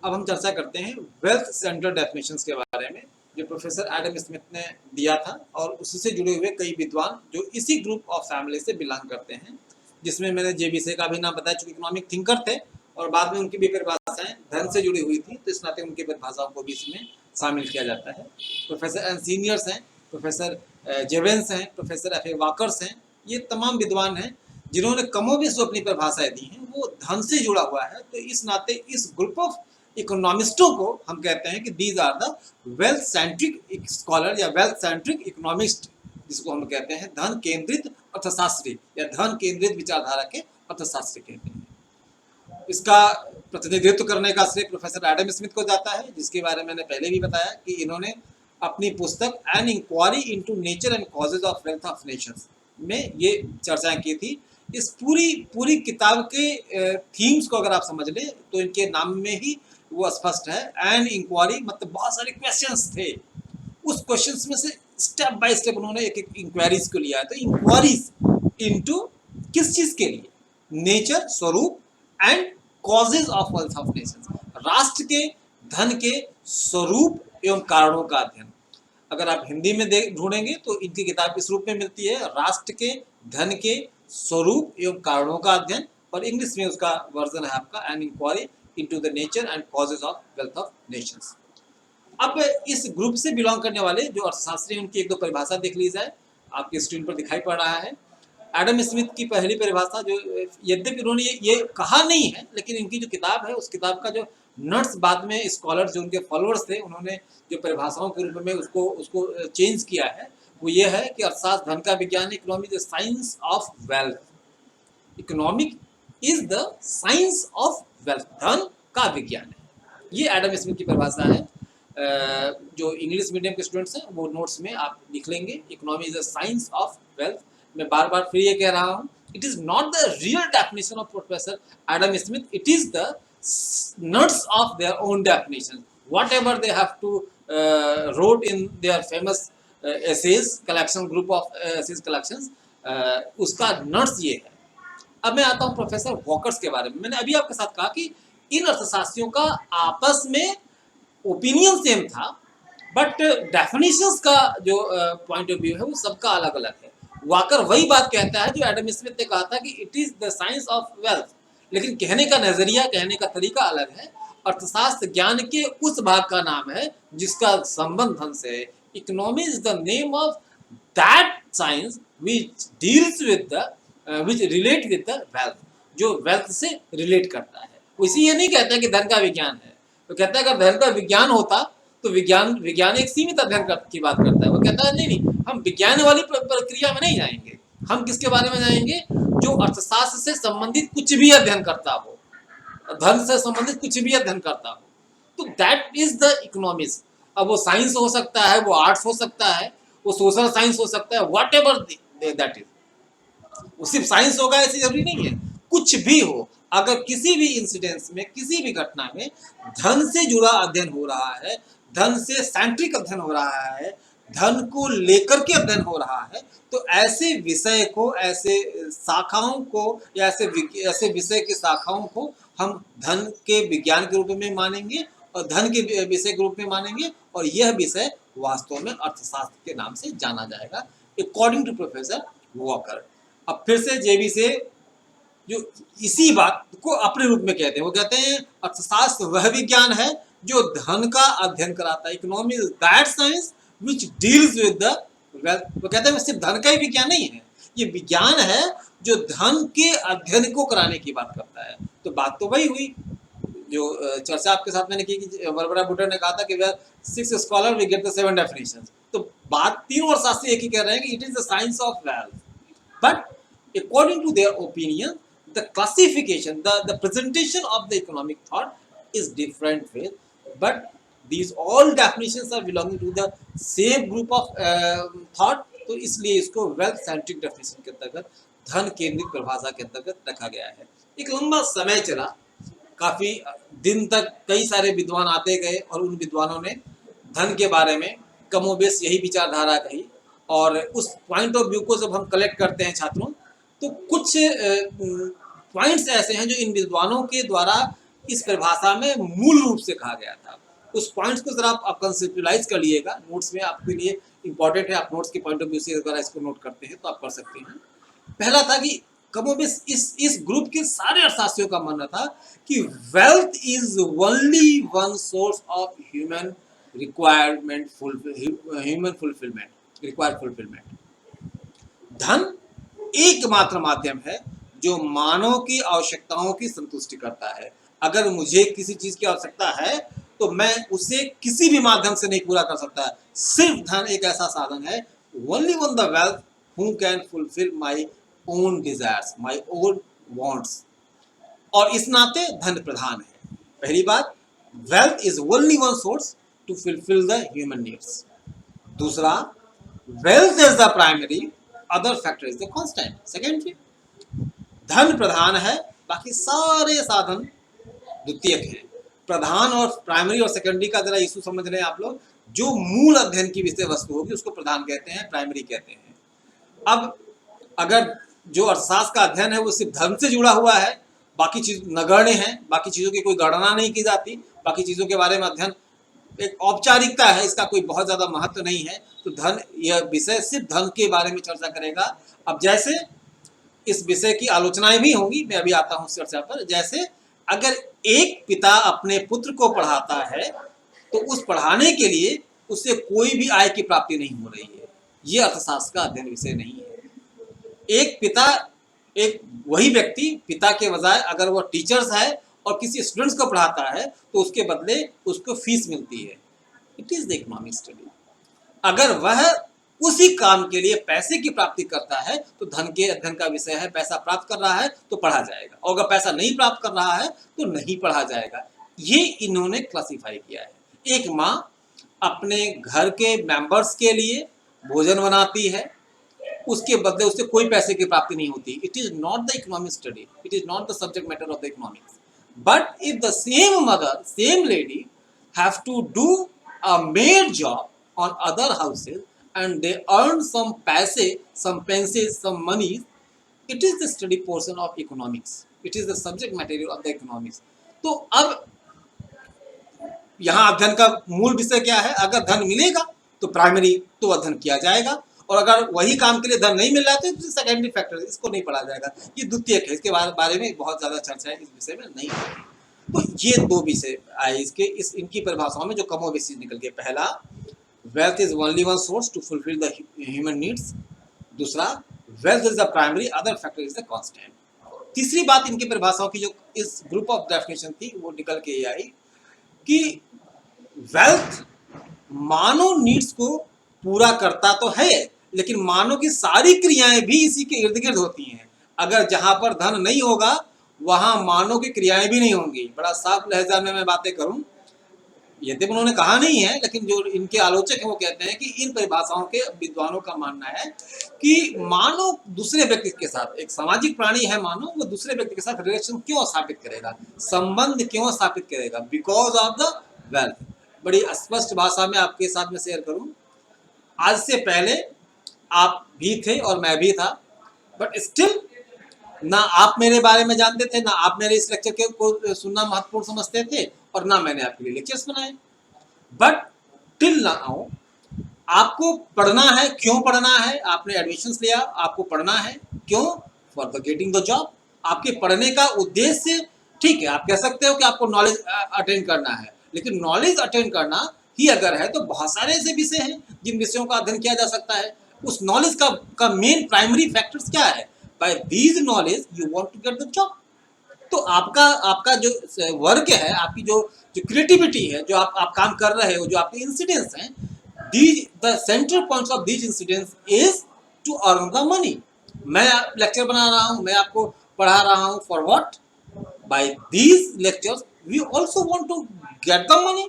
अब हम चर्चा करते हैं वेल्थ सेंट्रल डेफिनेशंस के बारे में, जो प्रोफेसर एडम स्मिथ ने दिया था, और उससे जुड़े हुए कई विद्वान जो इसी ग्रुप ऑफ फैमिली से बिलोंग करते हैं, जिसमें मैंने जेबीसे का भी नाम बताया, चूंकि इकोनॉमिक थिंकर थे और बाद में उनकी भी परिभाषाएं धन से जुड़ी हुई थी, तो इस नाते उनकी परिभाषाओं को भी इसमें शामिल किया जाता है। प्रोफेसर एन सीनियर्स हैं, प्रोफेसर जेवेंस हैं, प्रोफेसर एफ ए वाकर्स हैं, ये तमाम विद्वान हैं जिन्होंने कमोबेश जो अपनी परिभाषाएं दी हैं वो धन से जुड़ा हुआ है। तो इस नाते इस ग्रुप ऑफ इकोनॉमिस्टों को हम कहते हैं कि these are the wealth centric scholar या वेल्थ सेंट्रिक इकोनॉमिस्ट। जिसको हम कहते हैं धन केंद्रित अर्थशास्त्री या धन केंद्रित विचारधारा के अर्थशास्त्री कहते हैं। इसका प्रतिनिधित्व करने का श्रेय प्रोफेसर एडम स्मिथ को जाता है, जिसके बारे में मैंने पहले भी बताया कि इन्होंने अपनी पुस्तक an inquiry into nature and causes of wealth of nations में ये चर्चाएं की थी। इस पूरी किताब के थीम्स को अगर आप समझ लें तो इनके नाम में ही वो स्पष्ट है। एन इंक्वायरी मतलब बहुत सारे क्वेश्चंस थे, उस क्वेश्चंस में से स्टेप बाय स्टेप उन्होंने एक एक इंक्वायरीज को लिया है। तो इंक्वायरीज इनटू किस चीज के लिए? नेचर, स्वरूप and causes of wealth of Nations, राष्ट्र के धन के स्वरूप एवं कारणों का अध्ययन। अगर आप हिंदी में ढूंढेंगे तो इनकी किताब इस रूप में मिलती है, राष्ट्र के धन के स्वरूप एवं कारणों का अध्ययन, और इंग्लिश में उसका वर्जन है आपका an inquiry into the nature and causes of wealth of nations. अब इस ग्रुप से बिलोंग करने वाले जो अर्थशास्त्री उनकी एक दो परिभाषा देख ली जाए, आपकी स्क्रीन पर दिखाई पड़ रहा है। एडम स्मिथ की पहली परिभाषा, जो यद्यपि उन्होंने ये कहा नहीं है, लेकिन इनकी जो किताब है उस किताब का जो नट्स बाद में स्कॉलर जो उनके फॉलोअर्स थे उन्होंने जो परिभाषाओं के रूप में उसको चेंज किया है, वो ये है कि अर्थशास्त्र धन का विज्ञान, economy the science of wealth. Economic is the science of wealth, धन का विज्ञान है। ये एडम स्मिथ की परिभाषा है। जो इंग्लिश मीडियम के स्टूडेंट्स हैं वो नोट्स में आप लिख लेंगे, economy is the science of wealth. मैं बार बार फिर ये कह रहा हूँ, it is not the real definition of professor Adam Smith, it is the nuts of their own definition, whatever they have to wrote in their famous essays collection, group of essays collections, उसका nuts ये है। अब मैं आता हूँ professor walkers के बारे में। मैंने अभी आपके साथ कहा कि इन अर्थशास्त्रियों का आपस में ओपिनियन सेम था, बट डेफिनेशंस का जो पॉइंट ऑफ व्यू है वो सबका अलग अलग है। वॉकर वही बात कहता है जो एडम स्मिथ ने कहा था कि it is the science of wealth, लेकिन कहने का नजरिया, कहने का तरीका अलग है। अर्थशास्त्र ज्ञान के उस भाग का नाम है जिसका संबंध धन से है। Economy is the name of that science which deals with the which relate with the wealth, जो वेल्थ से रिलेट करता है। वो इसी ये नहीं कहता कि धन का विज्ञान है, वो कहता है अगर धन का विज्ञान होता तो विज्ञान एक सीमित अध्ययन की बात करता है। वो कहता है नहीं, हम विज्ञान वाली प्रक्रिया में नहीं जाएंगे, हम किसके बारे में जाएंगे? जो अर्थशास्त्र से संबंधित कुछ भी अध्ययन करता हो, धन से संबंधित कुछ भी अध्ययन करता हो, तो दैट इज द इकोनॉमिक्स। अब वो साइंस हो सकता है, वो आर्ट्स हो सकता है, वो सोशल साइंस हो सकता है, व्हाट एवर दैट इज। वो सिर्फ साइंस होगा ऐसी जरूरी नहीं है, कुछ भी हो। अगर किसी भी इंसिडेंस में, किसी भी घटना में धन से जुड़ा अध्ययन हो रहा है, धन से सेंट्रिक अध्ययन हो रहा है, धन को लेकर के अध्ययन हो रहा है, तो ऐसे विषय को, ऐसे शाखाओं को या ऐसे विषय की शाखाओं को हम धन के विज्ञान के रूप में मानेंगे और धन के विषय के रूप में मानेंगे, और यह विषय वास्तव में अर्थशास्त्र के नाम से जाना जाएगा, अकॉर्डिंग टू प्रोफेसर वॉकर। अब फिर से जेबी से जो इसी बात को अपने रूप में कहते हैं, वो कहते हैं अर्थशास्त्र वह विज्ञान है जो धन का अध्ययन कराता है। Economy is that science which deals with the wealth. वो कहते हैं सिर्फ धन का ही विज्ञान नहीं है, ये विज्ञान है जो धन के अध्ययन को कराने की बात करता है। तो बात तो वही हुई जो चर्चा आपके साथ मैंने की कि बारबरा बुटर ने कहा था कि 6 scholar we get the 7 definitions. तो बात तीनों अर्थशास्त्री एक ही कह रहे हैं कि it is the science of wealth, but according to their opinion the classification, the presentation of the economic thought is different way, but these all definitions are belonging to the same group of thought। तो इसलिए इसको wealth centric definition के अंतर्गत, धन केंद्रित परिभाषा के अंतर्गत रखा गया है। एक लंबा समय चला, काफी दिन तक कई सारे विद्वान आते गए और उन विद्वानों ने धन के बारे में कमोबेश यही विचारधारा कही। और उस पॉइंट ऑफ व्यू को जब हम कलेक्ट करते हैं छात्रों, तो कुछ पॉइंट्स ऐसे हैं जो इन विद्वानों के द्वारा इस परिभाषा में मूल रूप से कहा गया था। उस पॉइंट्स को जरा आप कंसेप्चुअलाइज कर लिएगा, नोट्स में आपके लिए इंपॉर्टेंट है। आप नोट्स के पॉइंट ऑफ व्यू से अगर इसको नोट करते हैं तो आप कर सकते हैं। पहला था कि कमोबेश इस ग्रुप के सारे अर्थशास्त्रियों का मानना था कि wealth is only one source of human requirement fulfilment. धन एकमात्र माध्यम है जो मानव की आवश्यकताओं की संतुष्टि करता है। अगर मुझे किसी चीज की आवश्यकता है तो मैं उसे किसी भी माध्यम से नहीं पूरा कर सकता। सिर्फ धन एक ऐसा साधन है only one the wealth who can fulfil my own desires, my own wants. और इस नाते धन प्रधान है। पहली बात, wealth is only one source to fulfil the human needs. दूसरा, wealth is the primary, other factor is the constant. Secondly, धन प्रधान है, बाकी सारे साधन द्वितीयक हैं। प्रधान और प्राइमरी और सेकेंडरी का जरा इशू समझ रहे हैं आप लोग। जो मूल अध्ययन की विषय वस्तु होगी उसको प्रधान कहते हैं, प्राइमरी कहते हैं। अब अगर जो अर्थशास्त्र का अध्ययन है वो सिर्फ धर्म से जुड़ा हुआ है, बाकी चीज नगण्य है, बाकी चीजों की कोई गणना नहीं की जाती, बाकी चीजों के बारे में अध्ययन एक औपचारिकता है, इसका कोई बहुत ज्यादा महत्व नहीं है, तो धन, यह विषय सिर्फ धन के बारे में चर्चा करेगा। अब जैसे इस विषय की आलोचनाएं भी होंगी, मैं अभी आता हूं चर्चा पर। जैसे अगर एक पिता अपने पुत्र को पढ़ाता है तो उस पढ़ाने के लिए उससे कोई भी आय की प्राप्ति नहीं हो रही है, ये अर्थशास्त्र का अध्ययन विषय नहीं है। एक पिता, एक वही व्यक्ति पिता के बजाय अगर वह टीचर्स है और किसी स्टूडेंट्स को पढ़ाता है तो उसके बदले उसको फीस मिलती है। It is the economic study. अगर वह उसी काम के लिए पैसे की प्राप्ति करता है तो धन के अध्ययन का विषय है। पैसा प्राप्त कर रहा है तो पढ़ा जाएगा, और अगर पैसा नहीं प्राप्त कर रहा है तो नहीं पढ़ा जाएगा। ये इन्होंने क्लासिफाई किया है। एक माँ अपने घर के मेंबर्स के लिए भोजन बनाती है, उसके बदले उससे कोई पैसे की प्राप्ति नहीं होती। It is not the economic study, it is not the subject matter of the economics. But if the same mother, same lady have to do a maid job on other houses and they earn some paise, some pences, some money, it is the study portion of economics, it is the subject material of the economics। तो अब यहाँ अध्ययन का मूल विषय क्या है? अगर धन मिलेगा तो प्राइमरी तो अध्ययन किया जाएगा, और अगर वही काम के लिए धन नहीं मिल रहा है तो सेकेंडरी फैक्टर, इसको नहीं पढ़ा जाएगा। ये द्वितीयक है, इसके बारे में बहुत ज्यादा चर्चा है, इस विषय में नहीं है। तो ये दो विषय आए इसके, इनकी परिभाषाओं में जो कमोबेशी निकल के। पहला, wealth is only one source to fulfil the human needs. दूसरा, wealth is the primary, other factor is the constant. तीसरी बात इनकी परिभाषाओं की जो इस ग्रुप ऑफ डेफिनेशन थी वो निकल के ये आई कि वेल्थ मानव नीड्स को पूरा करता तो है, लेकिन मानव की सारी क्रियाएं भी इसी के इर्द गिर्द होती हैं। अगर जहां पर धन नहीं होगा वहां मानव की क्रियाएं भी नहीं होंगी। बड़ा साफ लहजा में मैं बातें करूं, यद्यपि उन्होंने कहा नहीं है, लेकिन जो इनके आलोचक हैं वो कहते हैं कि इन परिभाषाओं के विद्वानों का मानना है कि मानव दूसरे व्यक्ति के साथ, एक सामाजिक प्राणी है मानव, वो दूसरे व्यक्ति के साथ रिलेशन क्यों स्थापित करेगा, संबंध क्यों स्थापित करेगा? Because of the wealth. बड़ी स्पष्ट भाषा में आपके साथ में शेयर करूं, आज से पहले आप भी थे और मैं भी था, बट स्टिल ना आप मेरे बारे में जानते थे, ना आप मेरे इस लेक्चर को सुनना महत्वपूर्ण समझते थे, और ना मैंने आपके लिए लेक्चर्स बनाए। बट टिल नाउ आपको पढ़ना है। क्यों पढ़ना है? आपने एडमिशंस लिया, आपको पढ़ना है। क्यों? For the getting the job. आपके पढ़ने का उद्देश्य, ठीक है, आप कह सकते हो कि आपको नॉलेज अटेंड करना है, लेकिन नॉलेज अटेंड करना ही अगर है तो बहुत सारे ऐसे विषय हैं जिन विषयों का अध्ययन किया जा सकता है। उस नॉलेज का मेन प्राइमरी फैक्टर्स क्या है? By these knowledge you want to get the job। तो आपका जो वर्क है, आपकी जो क्रिएटिविटी है, जो आप काम कर रहे हो, जो आपके इंसिडेंट्स हैं, the central points of these incidents is to earn the money. मैं लेक्चर बना रहा हूँ, मैं आपको पढ़ा रहा हूँ, for what? By these lectures we also want to get the money.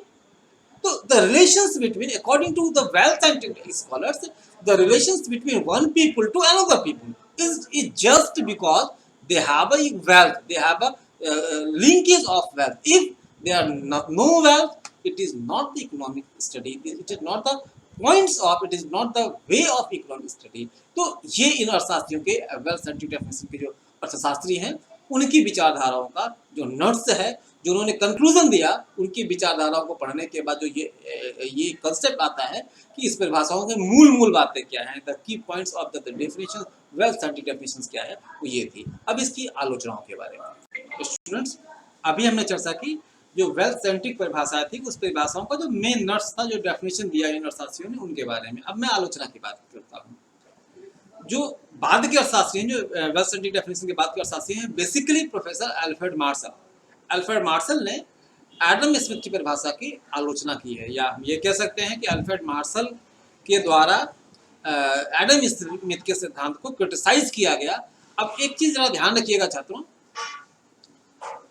तो the relations between, according to the wealth scientific scholars, the relations between one people to another people is just because they have a wealth, they have a linkage of wealth। If they are no wealth, it is not the economic study, it is not the points of, it is not the way of economic study। तो ये इन अर्थशास्त्रियों के wealth scientific definition के जो अर्थशास्त्री हैं उनकी विचारधाराओं का जो नट्स है, जो उन्होंने कंक्लूजन दिया, उनकी विचारधाराओं को पढ़ने के बाद जो ये कंसेप्ट आता है कि इस परिभाषाओं के मूल बातें क्या हैं, the key points of the definition, wealth scientific definitions क्या है, वो ये थी। अब इसकी आलोचनाओं के बारे में स्टूडेंट्स, अभी हमने चर्चा की जो वेल्थ साइंटिफिक परिभाषा थी, उस परिभाषाओं का जो मेन नट्स था, जो डेफिनेशन दिया इन अर्थशास्त्रियों ने, उनके बारे में। अब मैं आलोचना की बात करता हूँ। जो बाद के अर्थशास्त्री हैं, जो वेल्थ साइंटिफिक डेफिनेशन के बाद के अर्थशास्त्री हैं, basically professor Alfred martial. Alfred Marshall ने एडम स्मिथ की परिभाषा की आलोचना की है, या हम ये कह सकते हैं कि अल्फ्रेड मार्शल के द्वारा एडम स्मिथ के सिद्धांत को क्रिटिसाइज किया गया। अब एक चीज जरा ध्यान रखिएगा छात्रों,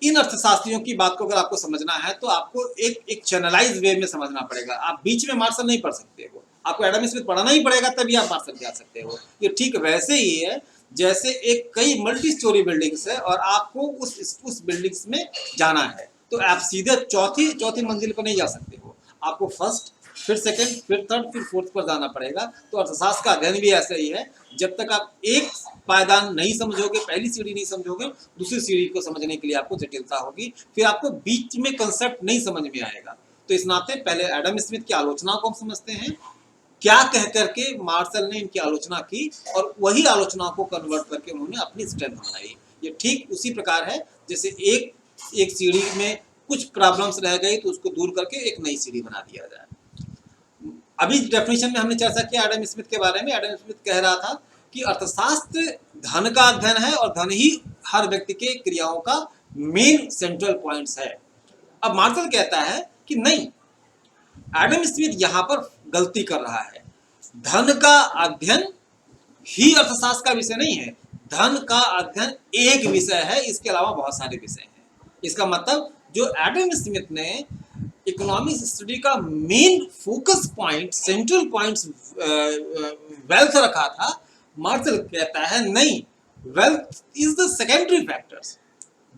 इन अर्थशास्त्रियों की बात को अगर आपको समझना है तो आपको एक चैनलाइज वे में समझना पड़ेगा। आप बीच में मार्शल नहीं पढ़ सकते हो, आपको एडम स्मिथ पढ़ना ही पड़ेगा तभी आप मार्शल जा सकते हो। ये ठीक वैसे ही है जैसे एक कई मल्टी स्टोरी बिल्डिंग्स है और आपको उस बिल्डिंग्स में जाना है, तो आप सीधे चौथी मंजिल पर नहीं जा सकते हो, आपको फर्स्ट, फिर सेकंड, फिर थर्ड, फिर फोर्थ पर जाना पड़ेगा। तो अर्थशास्त्र का अध्ययन भी ऐसा ही है, जब तक आप एक पायदान नहीं समझोगे, पहली सीढ़ी नहीं समझोगे, दूसरी सीढ़ी को समझने के लिए आपको जटिलता होगी, फिर आपको बीच में कंसेप्ट नहीं समझ में आएगा। तो इस नाते पहले एडम स्मिथ की आलोचना को हम समझते हैं, क्या कह करके मार्शल ने इनकी आलोचना की और वही आलोचना को कन्वर्ट करके उन्होंने अपनी स्ट्रेंथ बनाई। ये ठीक उसी प्रकार है जैसे एक सीढ़ी में कुछ प्रॉब्लम्स रह गई तो उसको दूर करके एक नई सीढ़ी बना दिया जाए। अभी डेफिनेशन में हमने चर्चा किया एडम स्मिथ के बारे में। एडम स्मिथ कह रहा था कि अर्थशास्त्र धन का अध्ययन है और धन ही हर व्यक्ति के क्रियाओं का मेन सेंट्रल पॉइंट्स है। अब मार्शल कहता है कि नहीं, एडम स्मिथ यहाँ पर गलती कर रहा है, धन का अध्ययन ही अर्थशास्त्र का विषय नहीं है, धन का अध्ययन एक विषय है, इसके अलावा बहुत सारे विषय हैं। इसका मतलब जो एडम स्मिथ ने इकोनॉमिक्स स्टडी का main focus point, central points wealth रखा था, मार्शल कहता है नहीं, wealth is the secondary factors.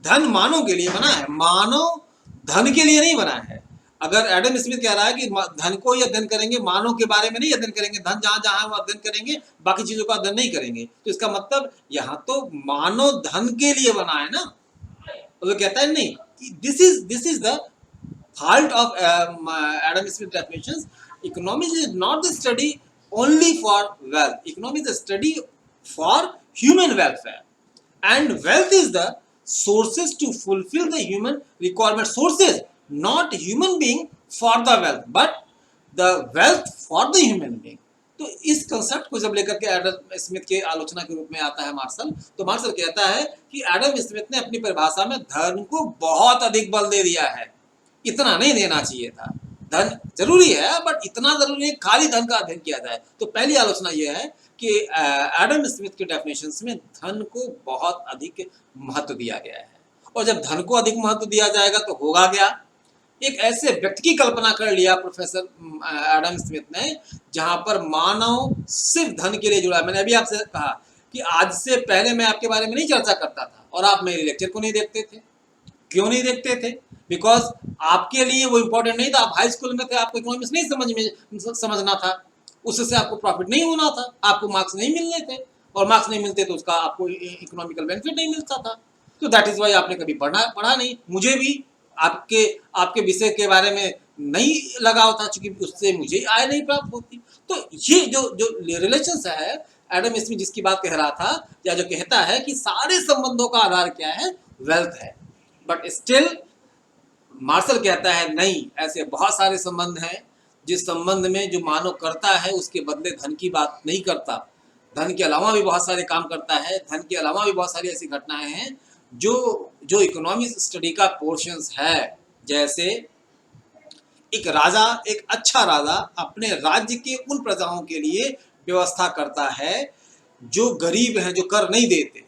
धन मानव के लिए बना है, मानव धन के लिए नहीं बना है। अगर एडम स्मिथ कह रहा है कि धन को ही अध्ययन करेंगे, मानव के बारे में नहीं अध्ययन करेंगे, धन जहां जहां है वो अध्ययन करेंगे, बाकी चीजों का अध्ययन नहीं करेंगे, तो इसका मतलब यहाँ तो मानव धन के लिए बना है ना। तो वो कहता है नहीं, this is the fault of Adam Smith definitions. Economics is not the study only for wealth. Economics is a study for human welfare, and wealth is the sources to fulfill the human requirement. Sources, not human being for the wealth, but the wealth for the human being. तो इस concept को जब लेकर के Adam Smith के आलोचना के रूप में आता है मार्शल, तो मार्शल कहता है कि एडम स्मिथ ने अपनी परिभाषा में धन को बहुत अधिक बल दे दिया है, इतना नहीं देना चाहिए था। धन जरूरी है बट इतना जरूरी है खाली धन का अध्ययन किया जाए। तो पहली आलोचना यह है कि एडम स्मिथ के डेफिनेशंस में धन को बहुत अधिक महत्व दिया गया है, और जब धन को अधिक महत्व दिया जाएगा तो होगा क्या। एक ऐसे व्यक्ति की कल्पना कर लिया प्रोफेसर एडम स्मिथ ने जहां पर मानव सिर्फ धन के लिए जुड़ा। मैंने अभी आपसे कहा कि आज से पहले मैं आपके बारे में नहीं चर्चा करता था और आप मेरे लेक्चर को नहीं देखते थे। क्यों नहीं देखते थे? बिकॉज आपके लिए वो इम्पोर्टेंट नहीं था, आप हाई स्कूल में थे, आपको इकोनॉमिक्स नहीं समझना था, उससे आपको प्रॉफिट नहीं होना था, आपको मार्क्स नहीं मिलने थे, और मार्क्स नहीं मिलते तो उसका आपको इकोनॉमिकल बेनिफिट नहीं मिलता था। तो दैट इज वाई आपने कभी पढ़ा नहीं। मुझे भी आपके विषय के बारे में नहीं लगाव था, क्योंकि उससे मुझे आय नहीं प्राप्त होती। तो ये जो रिलेशंस है, एडम स्मिथ जिसकी बात कह रहा था, या जो कहता है कि सारे संबंधों का आधार क्या है, वेल्थ है, बट स्टिल मार्शल कहता है नहीं, ऐसे बहुत सारे संबंध हैं जिस संबंध में जो मानव करता है उसके बदले धन की बात नहीं करता। धन के अलावा भी बहुत सारे काम करता है, धन के अलावा भी बहुत सारी ऐसी घटनाएं हैं जो इकोनॉमिक्स स्टडी का पोर्शंस है। जैसे एक राजा, एक अच्छा राजा अपने राज्य के उन प्रजाओं के लिए व्यवस्था करता है जो गरीब हैं, जो कर नहीं देते।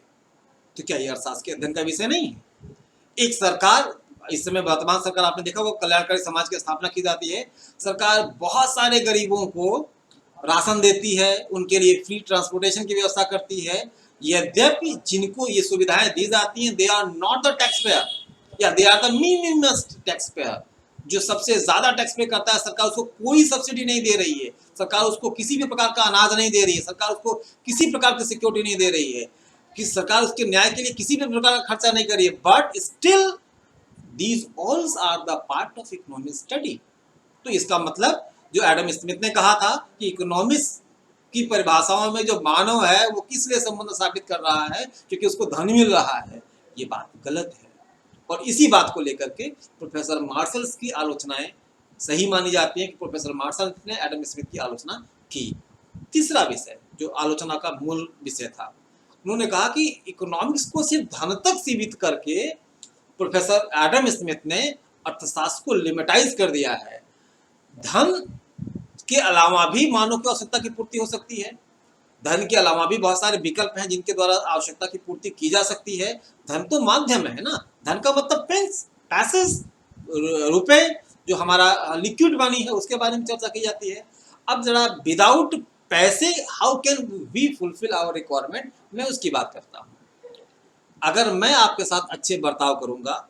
तो क्या ये अर्थशास्त्र के अध्ययन का विषय नहीं है? एक सरकार, इस समय वर्तमान सरकार आपने देखा वो कल्याणकारी समाज की स्थापना की जाती है, सरकार बहुत सारे गरीबों को राशन देती है, उनके लिए फ्री ट्रांसपोर्टेशन की व्यवस्था करती है। यद्यपि जिनको ये सुविधाएं दी जाती हैं, they are not the tax payer, या they are the minimum tax payer. जो सबसे ज्यादा टैक्स पे करता है, सरकार उसको कोई सब्सिडी नहीं दे रही है, सरकार उसको किसी भी प्रकार का अनाज नहीं दे रही है, सरकार उसको किसी प्रकार की सिक्योरिटी नहीं दे रही है, कि सरकार उसके न्याय के लिए किसी भी प्रकार का खर्चा नहीं कर रही है। But still these all are the part of economic study। तो इसका मतलब जो एडम स्मिथ ने कहा था कि इकोनॉमिक्स की परिभाषाओं में जो मानव है वो किस लिए संबंध साबित कर रहा है, क्योंकि उसको धन मिल रहा है, ये बात गलत है। और इसी बात को लेकर के प्रोफेसर मार्शल की आलोचनाएं सही मानी जाती है कि प्रोफेसर मार्शल ने एडम स्मिथ की आलोचना की। तीसरा विषय जो आलोचना का मूल विषय था, उन्होंने कहा कि इकोनॉमिक्स को सिर्फ धन तक सीमित करके प्रोफेसर एडम स्मिथ ने अर्थशास्त्र को लिमिटाइज कर दिया है। धन के अलावा भी मानव की आवश्यकता की पूर्ति हो सकती है। धन के अलावा भी बहुत सारे विकल्प हैं जिनके द्वारा आवश्यकता की पूर्ति की जा सकती है। धन तो माध्यम है ना, धन का मतलब पैसे, रुपए, जो हमारा लिक्विड मनी है उसके बारे में चर्चा की जाती है। अब जरा विदाउट पैसे how can we fulfil our requirement, मैं उसकी बात करता हूँ। अगर मैं आपके साथ अच्छे बर्ताव करूंगा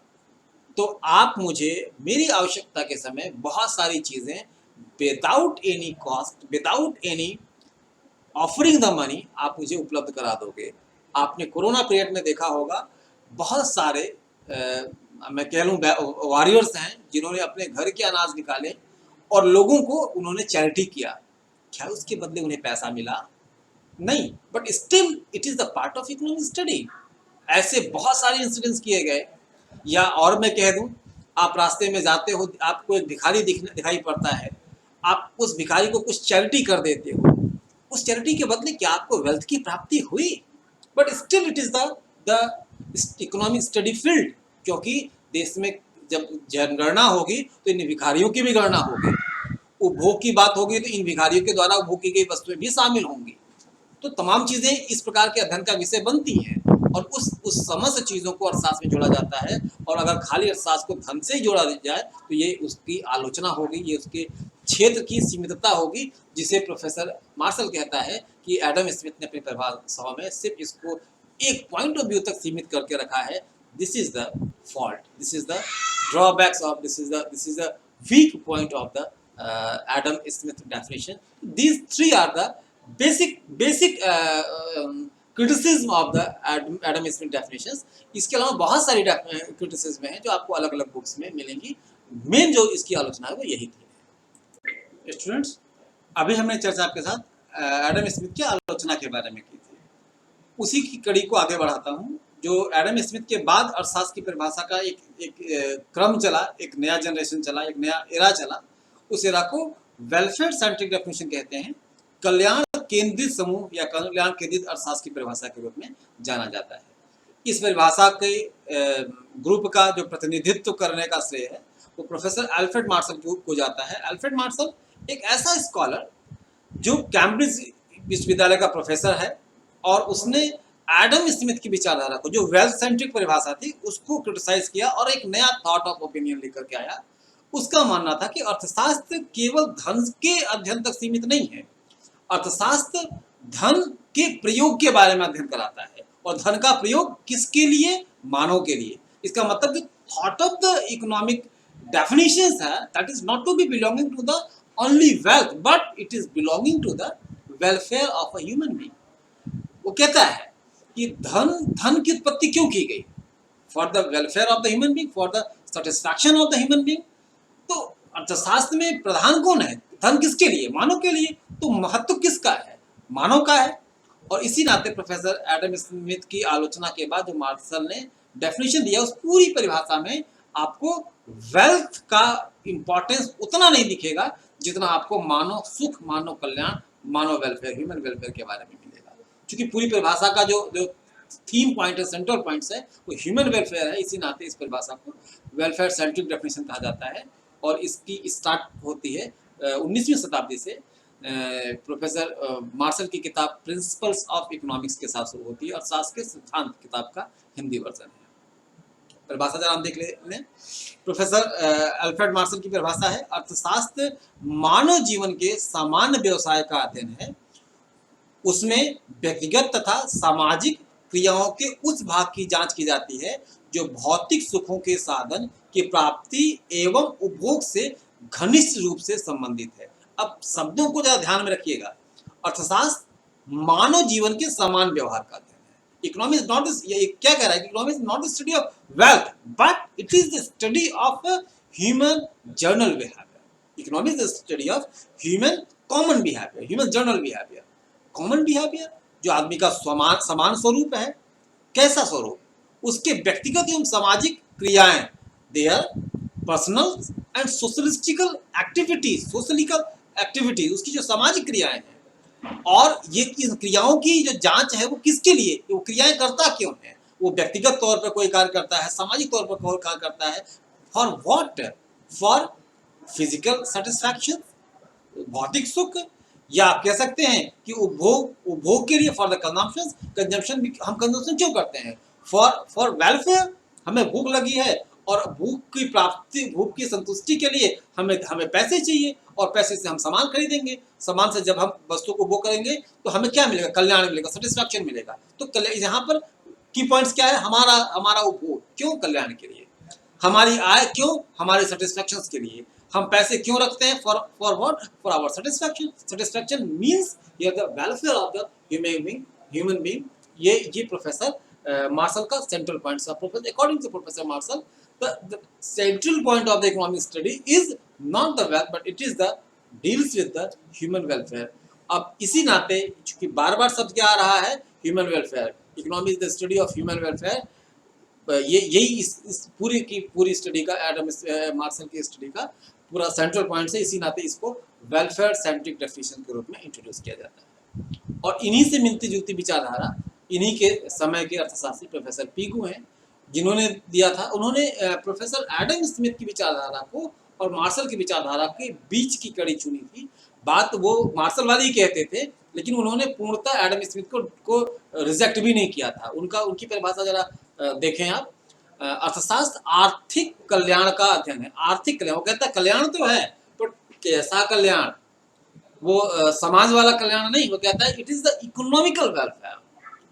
तो आप मुझे मेरी आवश्यकता के समय बहुत सारी चीजें without any cost, without any offering the money आप मुझे उपलब्ध करा दोगे। आपने कोरोना पीरियड में देखा होगा बहुत सारे मैं कह लूँ वॉरियर्स हैं जिन्होंने अपने घर के अनाज निकाले और लोगों को उन्होंने चैरिटी किया। क्या उसके बदले उन्हें पैसा मिला? नहीं, but still it is the part of economic study. ऐसे बहुत सारे इंसिडेंट्स किए गए। या और मैं कह दूं, आप रास्ते में जाते हो, आपको एक भिखारी दिखाई पड़ता है, आप उस भिखारी को कुछ चैरिटी कर देते हो, उस चैरिटी के बदले क्या आपको वेल्थ की प्राप्ति हुई? But still it is the economic study field, क्योंकि देश में जब जनगणना होगी तो इन भिखारियों की भी गणना होगी, उपभोग की बात होगी तो इन भिखारियों के द्वारा उपभोग की गई वस्तुएं भी शामिल होंगी। तो तमाम चीजें इस प्रकार के अध्ययन का विषय बनती हैं और उस समस्त चीजों को अर्थशास्त्र में जोड़ा जाता है। और अगर खाली अर्थशास्त्र को धन से ही जोड़ा जाए तो ये उसकी आलोचना होगी, ये उसके क्षेत्र की सीमितता होगी, जिसे प्रोफेसर मार्शल कहता है कि एडम स्मिथ ने अपनी परिभाषाओं में सिर्फ इसको एक पॉइंट ऑफ व्यू तक सीमित करके रखा है। This is the fault, this is the drawbacks of, this is the weak point of the Adam Smith definition. These three are the basic criticism of the Adam Smith definitions. इसके अलावा बहुत सारी criticism हैं जो आपको अलग अलग books में मिलेंगी। मेन जो इसकी आलोचना है वो यही थी। स्टूडेंट्स, अभी हमने चर्चा आपके साथ एडम स्मिथ की आलोचना के बारे में की थी, उसी की कड़ी को आगे बढ़ाता हूँ। जो एडम स्मिथ के बाद अर्थशास्त्र की परिभाषा का एक क्रम चला, एक नया जनरेशन चला, एक नया एरा चला, उस एरा को वेलफेयर सेंट्रिक डेफिनेशन कहते हैं। कल्याण केंद्रित समूह या कल्याण केंद्रित अर्थशास्त्र की परिभाषा के रूप में जाना जाता है। इस परिभाषा के ग्रुप का जो प्रतिनिधित्व करने का श्रेय है वो प्रोफेसर अल्फ्रेड मार्शल को जाता है। अल्फ्रेड मार्शल एक ऐसा स्कॉलर जो कैम्ब्रिज विश्वविद्यालय का प्रोफेसर है और उसने एडम स्मिथ की विचारधारा को, जो वेल्थ सेंट्रिक परिभाषा थी, उसको क्रिटिसाइज किया और एक नया थॉट ऑफ ओपिनियन लेकर के आया। उसका मानना था कि अर्थशास्त्र केवल धन के अध्ययन तक सीमित नहीं है, अर्थशास्त्र धन के प्रयोग के बारे में अध्ययन कराता है और धन का प्रयोग किसके लिए? मानव के लिए। इसका मतलब जो thought of the economic definitions है, that is not to be belonging to the only wealth, but it is belonging to the welfare of a human being. वो कहता है कि धन की उत्पत्ति क्यों की गई? For the welfare of the human being, for the satisfaction of the human being. तो अर्थशास्त्र में प्रधान कौन है? धन किसके लिए? मानव के लिए। तो महत्व किसका है? मानव का है। और इसी नाते प्रोफेसर एडम स्मिथ की आलोचना के बाद जो मार्शल ने डेफिनेशन दिया, उस पूरी परिभाषा में आपको वेल्थ का इंपॉर्टेंस उतना नहीं दिखेगा जितना आपको मानव सुख, मानव कल्याण, मानव वेलफेयर, ह्यूमन वेलफेयर के बारे में मिलेगा। क्योंकि पूरी परिभाषा का जो थीम पॉइंट है, सेंट्रल पॉइंट्स है, वो ह्यूमन वेलफेयर है। इसी नाते इस परिभाषा को वेलफेयर सेंट्रिक डेफिनेशन कहा जाता है और इसकी स्टार्ट होती है 19वीं शताब्दी से प्रोफेसर मार्शल की किताब प्रिंसिपल्स ऑफ इकोनॉमिक्स के साथ शुरू होती है और अर्थशास्त्र के सिद्धांत किताब का हिंदी वर्जन है। परिभाषा जरा हम देख लें। प्रोफेसर अल्फ्रेड मार्शल की परिभाषा है, अर्थशास्त्र मानव जीवन के सामान्य व्यवसाय का अध्ययन है। उसमें व्यक्तिगत तथा सामाजिक क्रियाओं के उस भाग की जांच की जाती है जो भौतिक सुखों के साधन की प्राप्ति एवं उपभोग से घनिष्ठ रूप से संबंधित है। अब शब्दों को जरा ध्यान में रखिएगा। अर्थशास्त्र मानव जीवन के समान व्यवहार का अध्ययन है। इकोनॉमी इज नॉट, ये क्या कह रहा है? Economy is not the study of wealth, but it is the study of human journal behaviour. Economy is the study of human common behaviour, human journal behaviour. Common behaviour जो आदमी का समान स्वरूप है। कैसा स्वरूप? उसके व्यक्तिगत एवं सामाजिक क्रियाएं, देयर पर्सनल एंड सोशलिस्टिकल एक्टिविटीज, उसकी जो सामाजिक क्रियाएं हैं। और ये क्रियाओं की जो जांच है वो किसके लिए, वो क्रियाएं करता क्यों है? वो व्यक्तिगत तौर पर कोई कार्य करता है, सामाजिक तौर पर कोई कार्य करता है। For what? For physical satisfaction, भौतिक सुख, या आप कह सकते हैं कि उपभोग के लिए, फॉर द कंजम्पशन हम कंजम्पशन क्यों करते हैं? फॉर वेलफेयर, हमें भूख लगी है और भूख की प्राप्ति, भूख की संतुष्टि के लिए हमें हमें पैसे चाहिए, और पैसे से हम सामान खरीदेंगे। सामान से जब हम वस्तु को उपभोग करेंगे तो हमें क्या मिलेगा? कल्याण मिलेगा, सेटिस्फैक्शन मिलेगा। तो यहाँ पर की पॉइंट्स क्या है? हमारा हमारा उपभोग क्यों? कल्याण के लिए। हमारी आय क्यों? हमारे सेटिस्फैक्शन के लिए। हम पैसे क्यों रखते हैं? For what? For our satisfaction. Satisfaction means here the welfare of the human being. ये प्रोफेसर मार्शल का सेंट्रल पॉइंट था। According to professor Marshall, the central point of the economic study is not the wealth, but it is the deals with the human welfare. अब इसी नाते चूंकि बार बार शब्द क्या आ रहा है? Human welfare. Economy is the study of human welfare. यही इस पूरी की पूरी स्टडी का, एडम मार्शल की स्टडी का पूरा सेंट्रल पॉइंट है। इसी नाते इसको वेलफेयर सेंट्रिक डेफिनेशन के रूप में इंट्रोड्यूस किया जाता है। और इन्हीं से मिलती जुलती विचारधारा इन्हीं के समय के अर्थशास्त्री प्रोफेसर पीगू हैं जिन्होंने दिया था। उन्होंने प्रोफेसर एडम स्मिथ की विचारधारा को और मार्शल की विचारधारा के बीच की कड़ी चुनी थी। बात वो मार्शल वाले ही कहते थे, लेकिन उन्होंने पूर्णतः एडम स्मिथ को रिजेक्ट भी नहीं किया था। उनकी परिभाषा जरा देखें आप। अर्थशास्त्र आर्थिक कल्याण का अध्ययन है। आर्थिक कल्याण, वो कहता है कल्याण तो है, पर कैसा कल्याण? वो समाज वाला कल्याण नहीं, वो कहता है it is the economical welfare.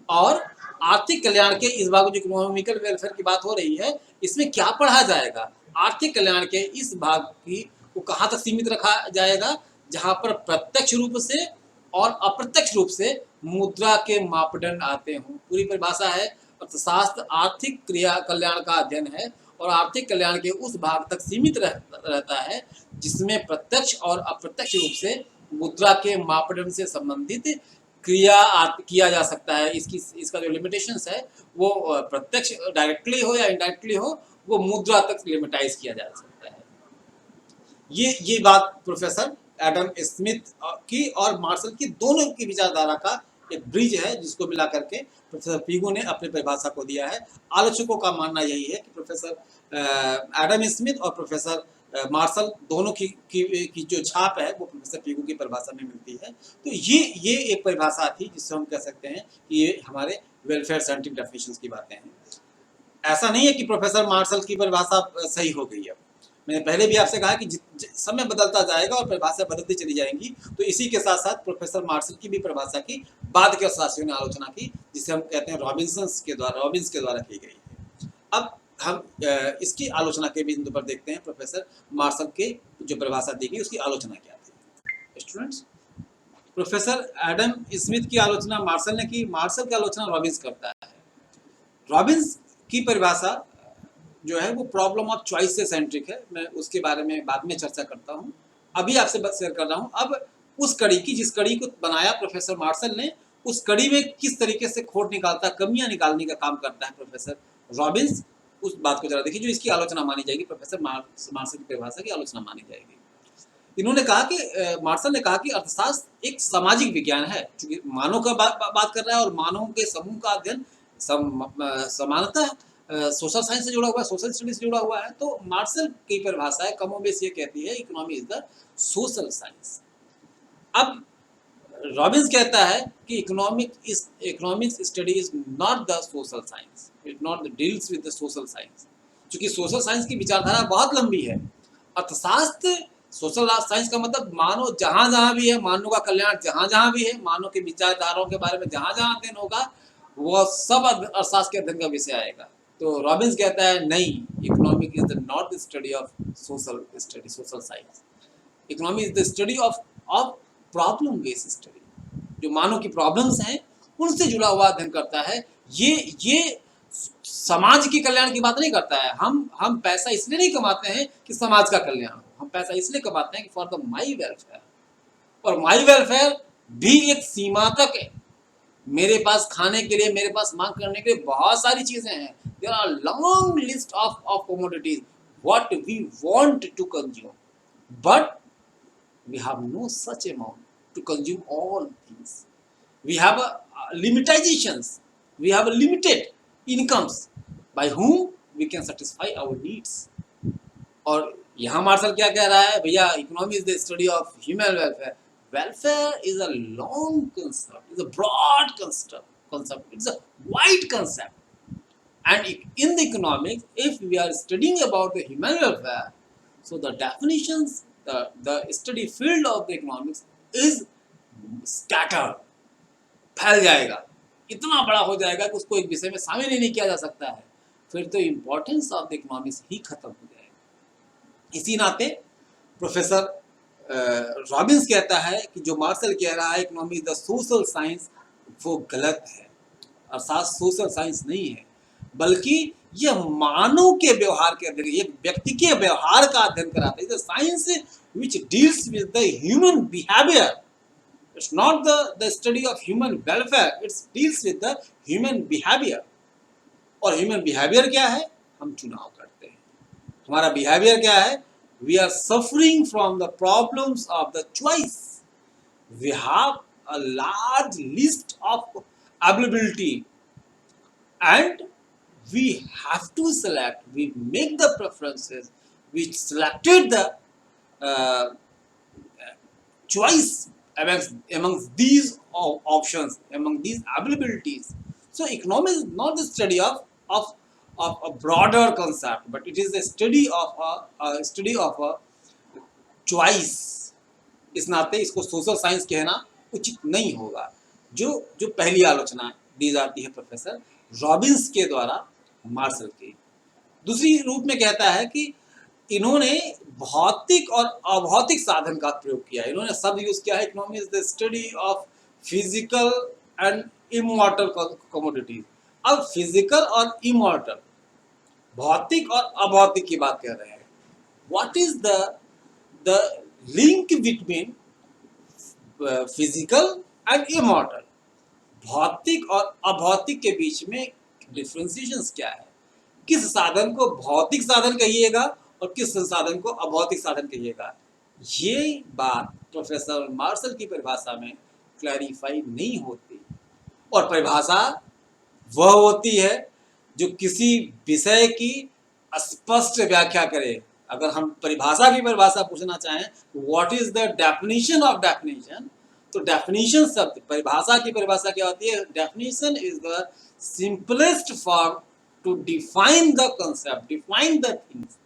और आर्थिक कल्याण के इस भाग, जो इकोनॉमिकल वेलफेयर की बात हो रही है, इसमें क्या पढ़ा जाएगा? आर्थिक कल्याण के इस भाग की को कहाँ तक सीमित रखा जाएगा? जहां पर प्रत्यक्ष रूप से और अप्रत्यक्ष रूप से मुद्रा के मापदंड आते हों। पूरी परिभाषा है। अर्थशास्त्र आर्थिक क्रिया कल्याण का अध्ययन है और आर्थिक कल्याण के उस भाग तक सीमित रहता है जिसमें प्रत्यक्ष और अप्रत्यक्ष रूप से मुद्रा के मापदंड से संबंधित किया जा सकता है। इसका जो लिमिटेशंस है वो प्रत्यक्ष डायरेक्टली हो या इनडायरेक्टली हो, वो मुद्रा तक लिमिटाइज किया जा सकता है। ये बात प्रोफेसर एडम स्मिथ की और मार्शल की, दोनों की विचारधारा का एक ब्रिज है, जिसको मिला करके प्रोफेसर पीगू ने अपनी परिभाषा को दिया है। आलोचकों का मानना यही है कि प्रोफेसर एडम स्मिथ और प्रोफेसर मार्शल दोनों की जो छाप है वो प्रोफेसर पीगू की परिभाषा में मिलती है। तो ये एक परिभाषा थी जिससे हम कह सकते हैं कि ये हमारे वेलफेयर सेंट्रिक डेफिनेशंस की बातें हैं। ऐसा नहीं है कि प्रोफेसर मार्शल की परिभाषा सही हो गई है। मैंने पहले भी आपसे कहा कि समय बदलता जाएगा और परिभाषा बदलती चली जाएंगी, तो इसी के साथ साथ प्रोफेसर मार्शल की भी परिभाषा की बाद के अर्थशास्त्रियों ने आलोचना की, जिसे हम कहते हैं रॉबिन्स के द्वारा की गई है। अब हम इसकी आलोचना के बिंदु पर देखते हैं प्रोफेसर मार्शल के जो परिभाषा दी गई उसकी आलोचना क्या थी। स्टूडेंट्स, प्रोफेसर एडम स्मिथ की आलोचना मार्शल ने की, मार्शल की आलोचना रॉबिन्स करता है। रॉबिन्स की परिभाषा जो है वो प्रॉब्लम ऑफ चॉइस से सेंट्रिक है। मैं उसके बारे में बाद में चर्चा करता हूँ, अभी आपसे बस शेयर कर रहा हूँ। अब उस कड़ी की, जिस कड़ी को बनाया प्रोफेसर मार्शल ने, उस कड़ी में किस तरीके से खोट निकालता, कमियां निकालने का काम करता है प्रोफेसर रॉबिन्स, उस बात को जरा देखिए, जो इसकी आलोचना मानी जाएगी। प्रोफेसर मार्शल की परिभाषा की आलोचना मानी जाएगी। इन्होंने कहा कि मार्शल ने कहा कि अर्थशास्त्र एक सामाजिक विज्ञान है, चूंकि मानव का बात कर रहा है और मानव के समूह का अध्ययन समानतः सोशल साइंस से जुड़ा हुआ है, सोशल स्टडीज से जुड़ा हुआ है। तो मार्शल की परिभाषा है कमोबेश ये कहती है economy is the social science. अब रॉबिन्स कहता है कि economics study is not the social science, it not deals with the social science. क्योंकि सोशल साइंस की विचारधारा बहुत लंबी है। अर्थशास्त्र, सोशल साइंस का मतलब मानव जहां जहां भी है, मानव का कल्याण जहां जहां भी है, मानव के विचारधाराओं के बारे में जहां जहां अध्ययन होगा, वह सब अर्थशास्त्र के अध्ययन का विषय आएगा। तो रॉबिन्स कहता है नहीं, economic is not the study of social science. Economy is the study of problem based study, जो मानव की प्रॉब्लम्स हैं उनसे जुड़ा हुआ अध्ययन करता है। ये समाज के कल्याण की बात नहीं करता है। हम पैसा इसलिए नहीं कमाते हैं कि समाज का कल्याण हो, हम पैसा इसलिए कमाते हैं कि फॉर द माई वेलफेयर। और माई वेलफेयर भी एक सीमा तक है। मेरे पास खाने के लिए, मेरे पास मांग करने के लिए बहुत सारी चीजें हैं। There are long list of commodities what we want to consume, but we have no such amount to consume all things. We have limitations, we have limited incomes by whom we can satisfy our needs. और यहाँ martial क्या कह रहा है, भैया economy is the study of human welfare. Welfare is a long concept, is a broad concept, it's a wide concept. And in the economics, if we are studying about the human welfare, so the definitions, the study field of the economics is scattered, फैल जाएगा, इतना बड़ा हो जाएगा कि उसको एक विषय में शामिल ही नहीं किया जा सकता है. फिर तो इम्पोर्टेंस ऑफ द इकोनॉमिक्स ही खत्म हो जाएगा. इसी नाते प्रोफेसर रॉबिन्स कहता है कि जो मार्शल कह रहा है economy is the social science, वो गलत है. अर्थात सोशल साइंस नहीं है, बल्कि यह मानव के व्यवहार के अध्ययन, एक व्यक्ति के व्यवहार का अध्ययन कराता है. Science which deals with the human behaviour. It's not the study of human welfare, it's deals with the human behaviour. और ह्यूमन बिहेवियर क्या है? हम चुनाव करते हैं. हमारा बिहेवियर क्या है? We are suffering from the problems of the choice. We have a large list of availability and we have to select. We make the preferences. We selected the choice amongst these options, among these availabilities. So economics is not the study of a broader concept, but it is a study of a choice. इस नाते इसको social science कहना उचित नहीं होगा. जो पहली आलोचना दी जाती है प्रोफेसर रॉबिन्स के द्वारा मार्शल की. दूसरी रूप में कहता है कि इन्होंने भौतिक और अभौतिक साधन का प्रयोग किया. इन्होंने शब्द यूज किया है, economy is the study of physical and immortal commodities. अब फिजिकल और इमॉर्टल, भौतिक और अभौतिक की बात कर रहे हैं. What is the link between physical and immortal? भौतिक और अभौतिक के बीच में डिफरेंशिएशन क्या है? किस साधन को भौतिक साधन कहिएगा और किस संसाधन को अभौतिक साधन कहिएगा? ये बात प्रोफेसर मार्शल की परिभाषा में क्लैरिफाई नहीं होती. और परिभाषा वह होती है जो किसी विषय की स्पष्ट व्याख्या करे. अगर हम परिभाषा की परिभाषा पूछना चाहें, what is the definition of definition, तो डेफिनेशन शब्द, परिभाषा की परिभाषा क्या होती है? Definition is the simplest form to define the concept, define the things.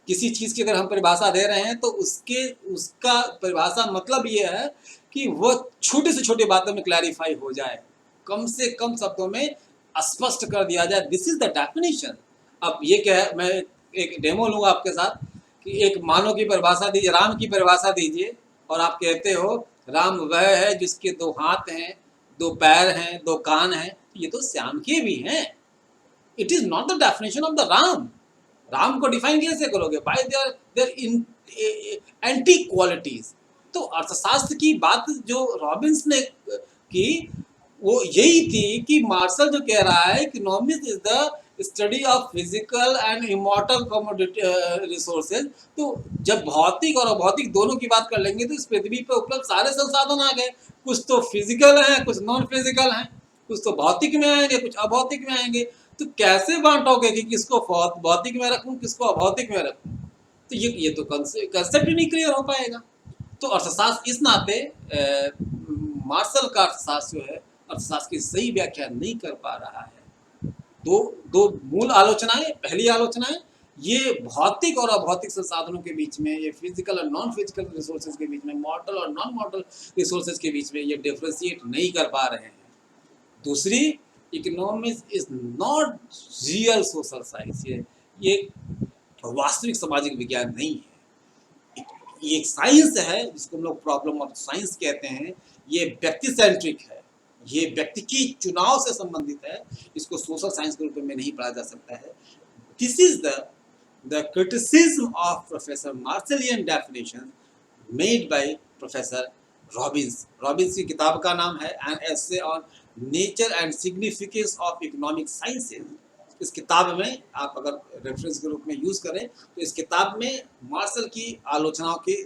किसी चीज की अगर हम परिभाषा दे रहे हैं तो उसका परिभाषा मतलब ये है कि वह छोटी से छोटी बातों में क्लैरिफाई हो जाए, कम से कम शब्दों में स्पष्ट कर दिया जाए. This is the definition. अब ये क्या है, मैं एक डेमो लूँगा आपके साथ कि एक मानव की परिभाषा दीजिए, राम की परिभाषा दीजिए, और आप कहते हो राम वह है जिसके 2 हाथ हैं, 2 पैर हैं, 2 कान हैं. ये तो श्याम के भी हैं. It is not the definition of the Ram. Ram को डिफाइन कैसे करोगे? Bye there anti qualities. तो अर्थशास्त्र की बात जो रॉबिन्स ने की वो यही थी कि मार्शल जो कह रहा है economics is the study of physical and immortal commodity resources. तो जब भौतिक और अभौतिक दोनों की बात कर लेंगे तो इस पृथ्वी पर उपलब्ध सारे संसाधन आ गए. कुछ तो फिजिकल हैं, कुछ नॉन फिजिकल हैं, कुछ तो भौतिक में आएंगे, कुछ अभौतिक में आएंगे. तो कैसे बांटोगे कि किसको भौतिक में रखूं, किसको अभौतिक में रखूं? तो ये तो कंसेप्ट ही नहीं क्लियर हो पाएगा. तो अर्थशास्त्र इस नाते मार्शल का अर्थशास्त्र जो है अर्थशास्त्र की सही व्याख्या नहीं कर पा रहा है. दो मूल आलोचनाएं. पहली आलोचनाएं ये भौतिक और अभौतिक संसाधनों के बीच में, ये फिजिकल और नॉन फिजिकल रिसोर्सेज के बीच में, मॉर्टल और नॉन मॉर्टल रिसोर्सेज के बीच में ये डिफ्रेंशिएट नहीं कर पा रहे हैं. दूसरी, economics is not real social science. ये वास्तविक सामाजिक विज्ञान नहीं है. ये एक साइंस है जिसको हम लोग प्रॉब्लम ऑफ साइंस कहते हैं. ये व्यक्ति सेंट्रिक है, ये व्यक्ति की चुनाव से संबंधित है. इसको सोशल साइंस के रूप में नहीं पढ़ा जा सकता है. This is the criticism of professor Marshallian definition made by professor Robbins. Robbins की किताब का नाम है an essay on nature and significance of economic sciences. इस किताब में आप अगर रेफरेंस के रूप में यूज करें तो इस किताब में मार्शल की आलोचनाओं के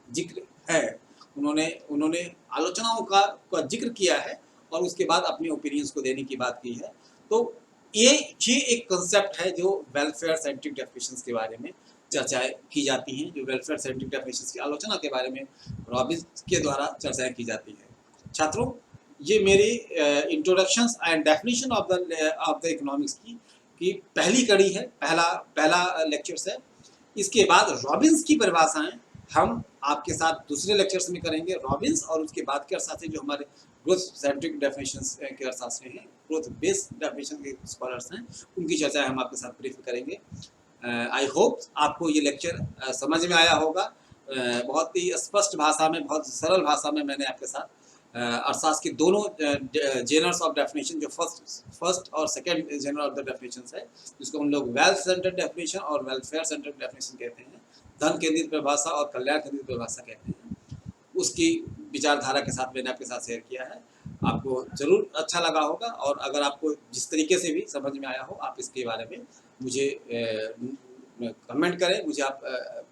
जिक्र है. उन्होंने आलोचनाओं का जिक्र किया है और उसके बाद अपने ओपिनियंस को देने की बात की है. तो ये एक कंसेप्ट है जो वेलफेयर सेंट्रिक डेफिनेशंस के बारे में चर्चाएं की जाती हैं, जो वेलफेयर सेंट्रिक डेफिनेशन की आलोचना के बारे में रॉबिन्स के द्वारा चर्चाएं की जाती है। छात्रों, ये मेरी introductions and definition of the economics की पहली कड़ी है, पहला लेक्चर्स है। इसके बाद रॉबिन्स की परिभाषाएं हम आपके साथ दूसरे लेक्चर्स में करेंगे। रॉबिन्स और उसके बाद के अर्थशास्त्री जो हमारे ग्रोथ सेंट्रिक डेफिनेशंस के अर्थशास्त्री हैं, ग्रोथ बेस्ड डेफिनेशन के स्कॉलर्स हैं, उनकी चर्चा हम आपके साथ ब्रीफ करेंगे। आई होप आपको ये लेक्चर समझ में आया होगा। बहुत ही स्पष्ट भाषा में, बहुत सरल भाषा में मैंने आपके साथ अर्थशास्त्र के दोनों जेनर्स ऑफ डेफिनेशन, जो फर्स्ट और second genre of the definition है, जिसको हम लोग वेल्थ सेंटर्ड डेफिनेशन और वेलफेयर सेंटर्ड डेफिनेशन कहते हैं, धन केंद्रित परिभाषा और कल्याण केंद्रित परिभाषा कहते हैं, उसकी विचारधारा के साथ मैंने आपके साथ शेयर किया है। आपको जरूर अच्छा लगा होगा, और अगर आपको जिस तरीके से भी समझ में आया हो, आप इसके बारे में मुझे कमेंट करें, मुझे आप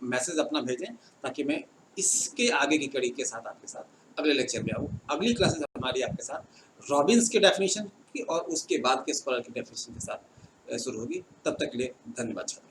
मैसेज अपना भेजें, ताकि मैं इसके आगे की कड़ी के साथ आपके साथ अगले लेक्चर में आऊँ। अगली क्लासेस हमारी आपके साथ रॉबिन्स के डेफिनेशन की और उसके बाद के स्कॉलर की डेफिनेशन के साथ शुरू होगी। तब तक के लिए धन्यवाद छात्रों।